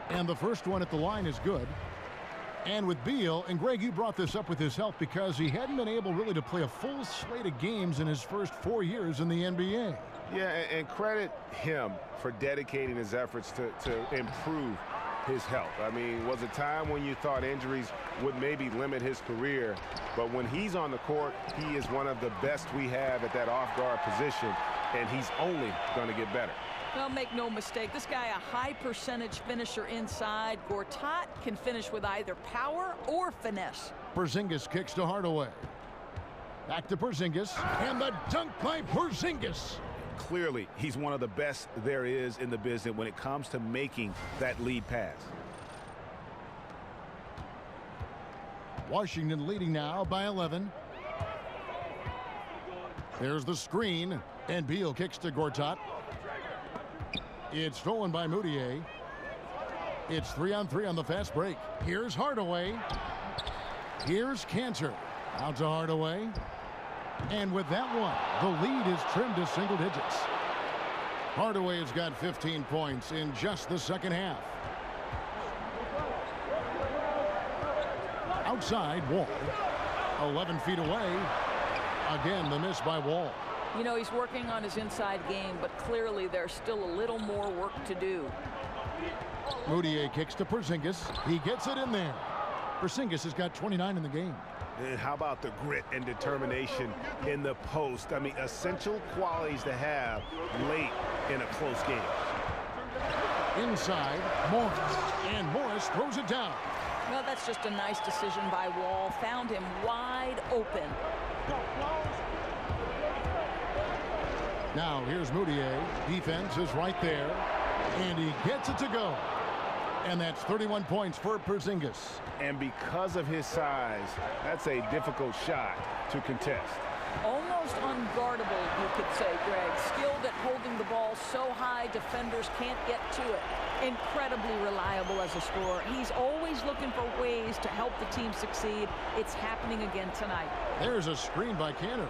[SPEAKER 5] And the first one at the line is good. And with Beal, and Greg, you brought this up with his health because he hadn't been able really to play a full slate of games in his first 4 years in the NBA.
[SPEAKER 9] Yeah, and credit him for dedicating his efforts to improve his health. I mean, was a time when you thought injuries would maybe limit his career, but when he's on the court, he is one of the best we have at that off-guard position, and he's only going to get better.
[SPEAKER 7] Well, make no mistake, this guy a high percentage finisher inside. Gortat can finish with either power or finesse.
[SPEAKER 5] Porzingis kicks to Hardaway. Back to Porzingis, and the dunk by Porzingis.
[SPEAKER 6] Clearly, he's one of the best there is in the business when it comes to making that lead pass.
[SPEAKER 5] Washington leading now by 11. There's the screen, and Beal kicks to Gortat. It's stolen by Moutier. It's 3-on-3 on the fast break. Here's Hardaway. Here's Cantor. Out to Hardaway. And with that one, the lead is trimmed to single digits. Hardaway has got 15 points in just the second half. Outside, Wall. 11 feet away. Again, the miss by Wall.
[SPEAKER 7] You know, he's working on his inside game, but clearly there's still a little more work to do.
[SPEAKER 5] Moutier kicks to Porzingis. He gets it in there. Porzingis has got 29 in the game.
[SPEAKER 9] And how about the grit and determination in the post? I mean, essential qualities to have late in a close game.
[SPEAKER 5] Inside, Morris. And Morris throws it down.
[SPEAKER 7] Well, that's just a nice decision by Wall. Found him wide open.
[SPEAKER 5] Now here's Moutier. Defense is right there. And he gets it to go. And that's 31 points for Porzingis.
[SPEAKER 9] And because of his size, that's a difficult shot to contest.
[SPEAKER 7] Almost unguardable, you could say, Greg. Skilled at holding the ball so high, defenders can't get to it. Incredibly reliable as a scorer. He's always looking for ways to help the team succeed. It's happening again tonight.
[SPEAKER 5] There's a screen by Cantor.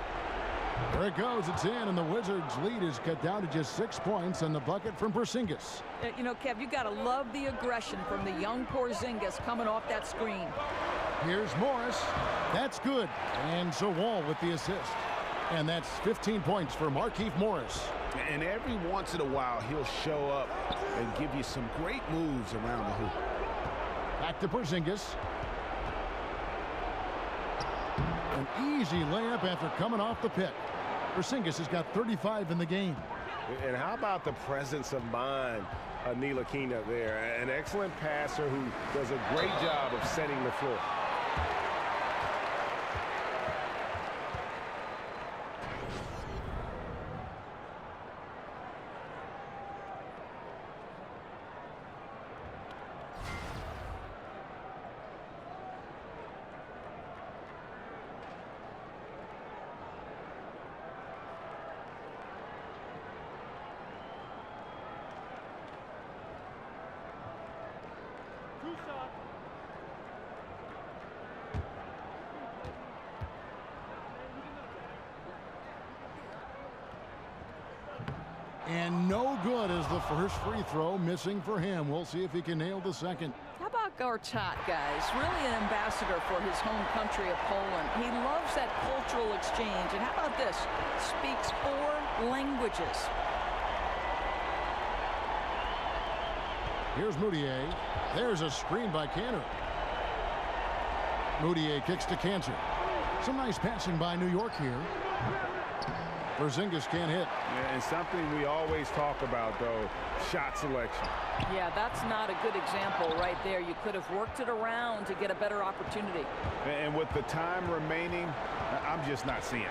[SPEAKER 5] There it goes. It's in, and the Wizards' lead is cut down to just 6 points on the bucket from Porzingis.
[SPEAKER 7] You know, Kev, you got to love the aggression from the young Porzingis coming off that screen.
[SPEAKER 5] Here's Morris. That's good. And so Wall with the assist. And that's 15 points for Markieff Morris.
[SPEAKER 6] And every once in a while, he'll show up and give you some great moves around the hoop.
[SPEAKER 5] Back to Porzingis. An easy layup after coming off the pick. Porzingis has got 35 in the game.
[SPEAKER 9] And how about the presence of mind of Ntilikina there? An excellent passer who does a great job of setting the floor.
[SPEAKER 5] And no good as the first free throw missing for him. We'll see if he can nail the second.
[SPEAKER 7] How about Gortat, guys? Really an ambassador for his home country of Poland. He loves that cultural exchange. And how about this? Speaks 4 languages.
[SPEAKER 5] Here's Moutier. There's a screen by Cantor. Moutier kicks to Cantor. Some nice passing by New York here. Porzingis can't hit.
[SPEAKER 6] Yeah, and something we always talk about, though, shot selection.
[SPEAKER 7] Yeah, that's not a good example right there. You could have worked it around to get a better opportunity.
[SPEAKER 6] And with the time remaining, I'm just not seeing it.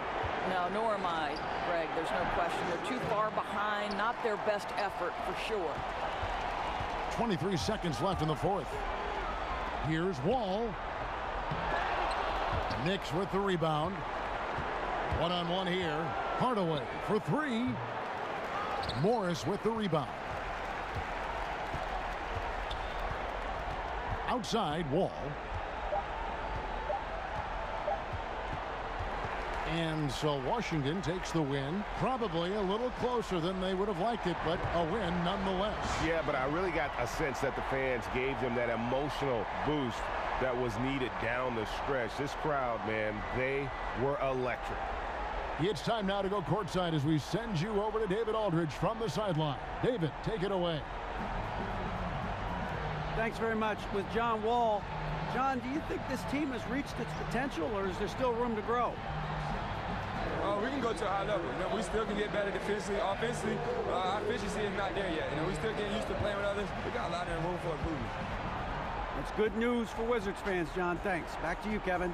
[SPEAKER 7] No, nor am I, Greg. There's no question. They're too far behind. Not their best effort, for sure.
[SPEAKER 5] 23 seconds left in the fourth. Here's Wall. Knicks with the rebound. One-on-one here. Hardaway for three. Morris with the rebound. Outside, Wall. And so Washington takes the win. Probably a little closer than they would have liked it, but a win nonetheless.
[SPEAKER 9] Yeah, but I really got a sense that the fans gave them that emotional boost that was needed down the stretch. This crowd, man, they were electric.
[SPEAKER 5] It's time now to go courtside as we send you over to David Aldridge from the sideline. David, take it away.
[SPEAKER 8] Thanks very much. With John Wall. John, do you think this team has reached its potential, or is there still room to grow?
[SPEAKER 10] We can go to a high level. You know, we still can get better defensively. Offensively, our efficiency is not there yet. You know, we still getting used to playing with others. We got a lot of room for improvement.
[SPEAKER 8] That's good news for Wizards fans, John. Thanks. Back to you, Kevin.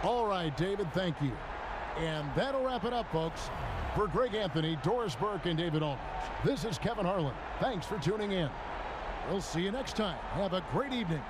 [SPEAKER 5] All right, David, thank you. And that'll wrap it up, folks. For Greg Anthony, Doris Burke, and David Aldridge, this is Kevin Harlan. Thanks for tuning in. We'll see you next time. Have a great evening.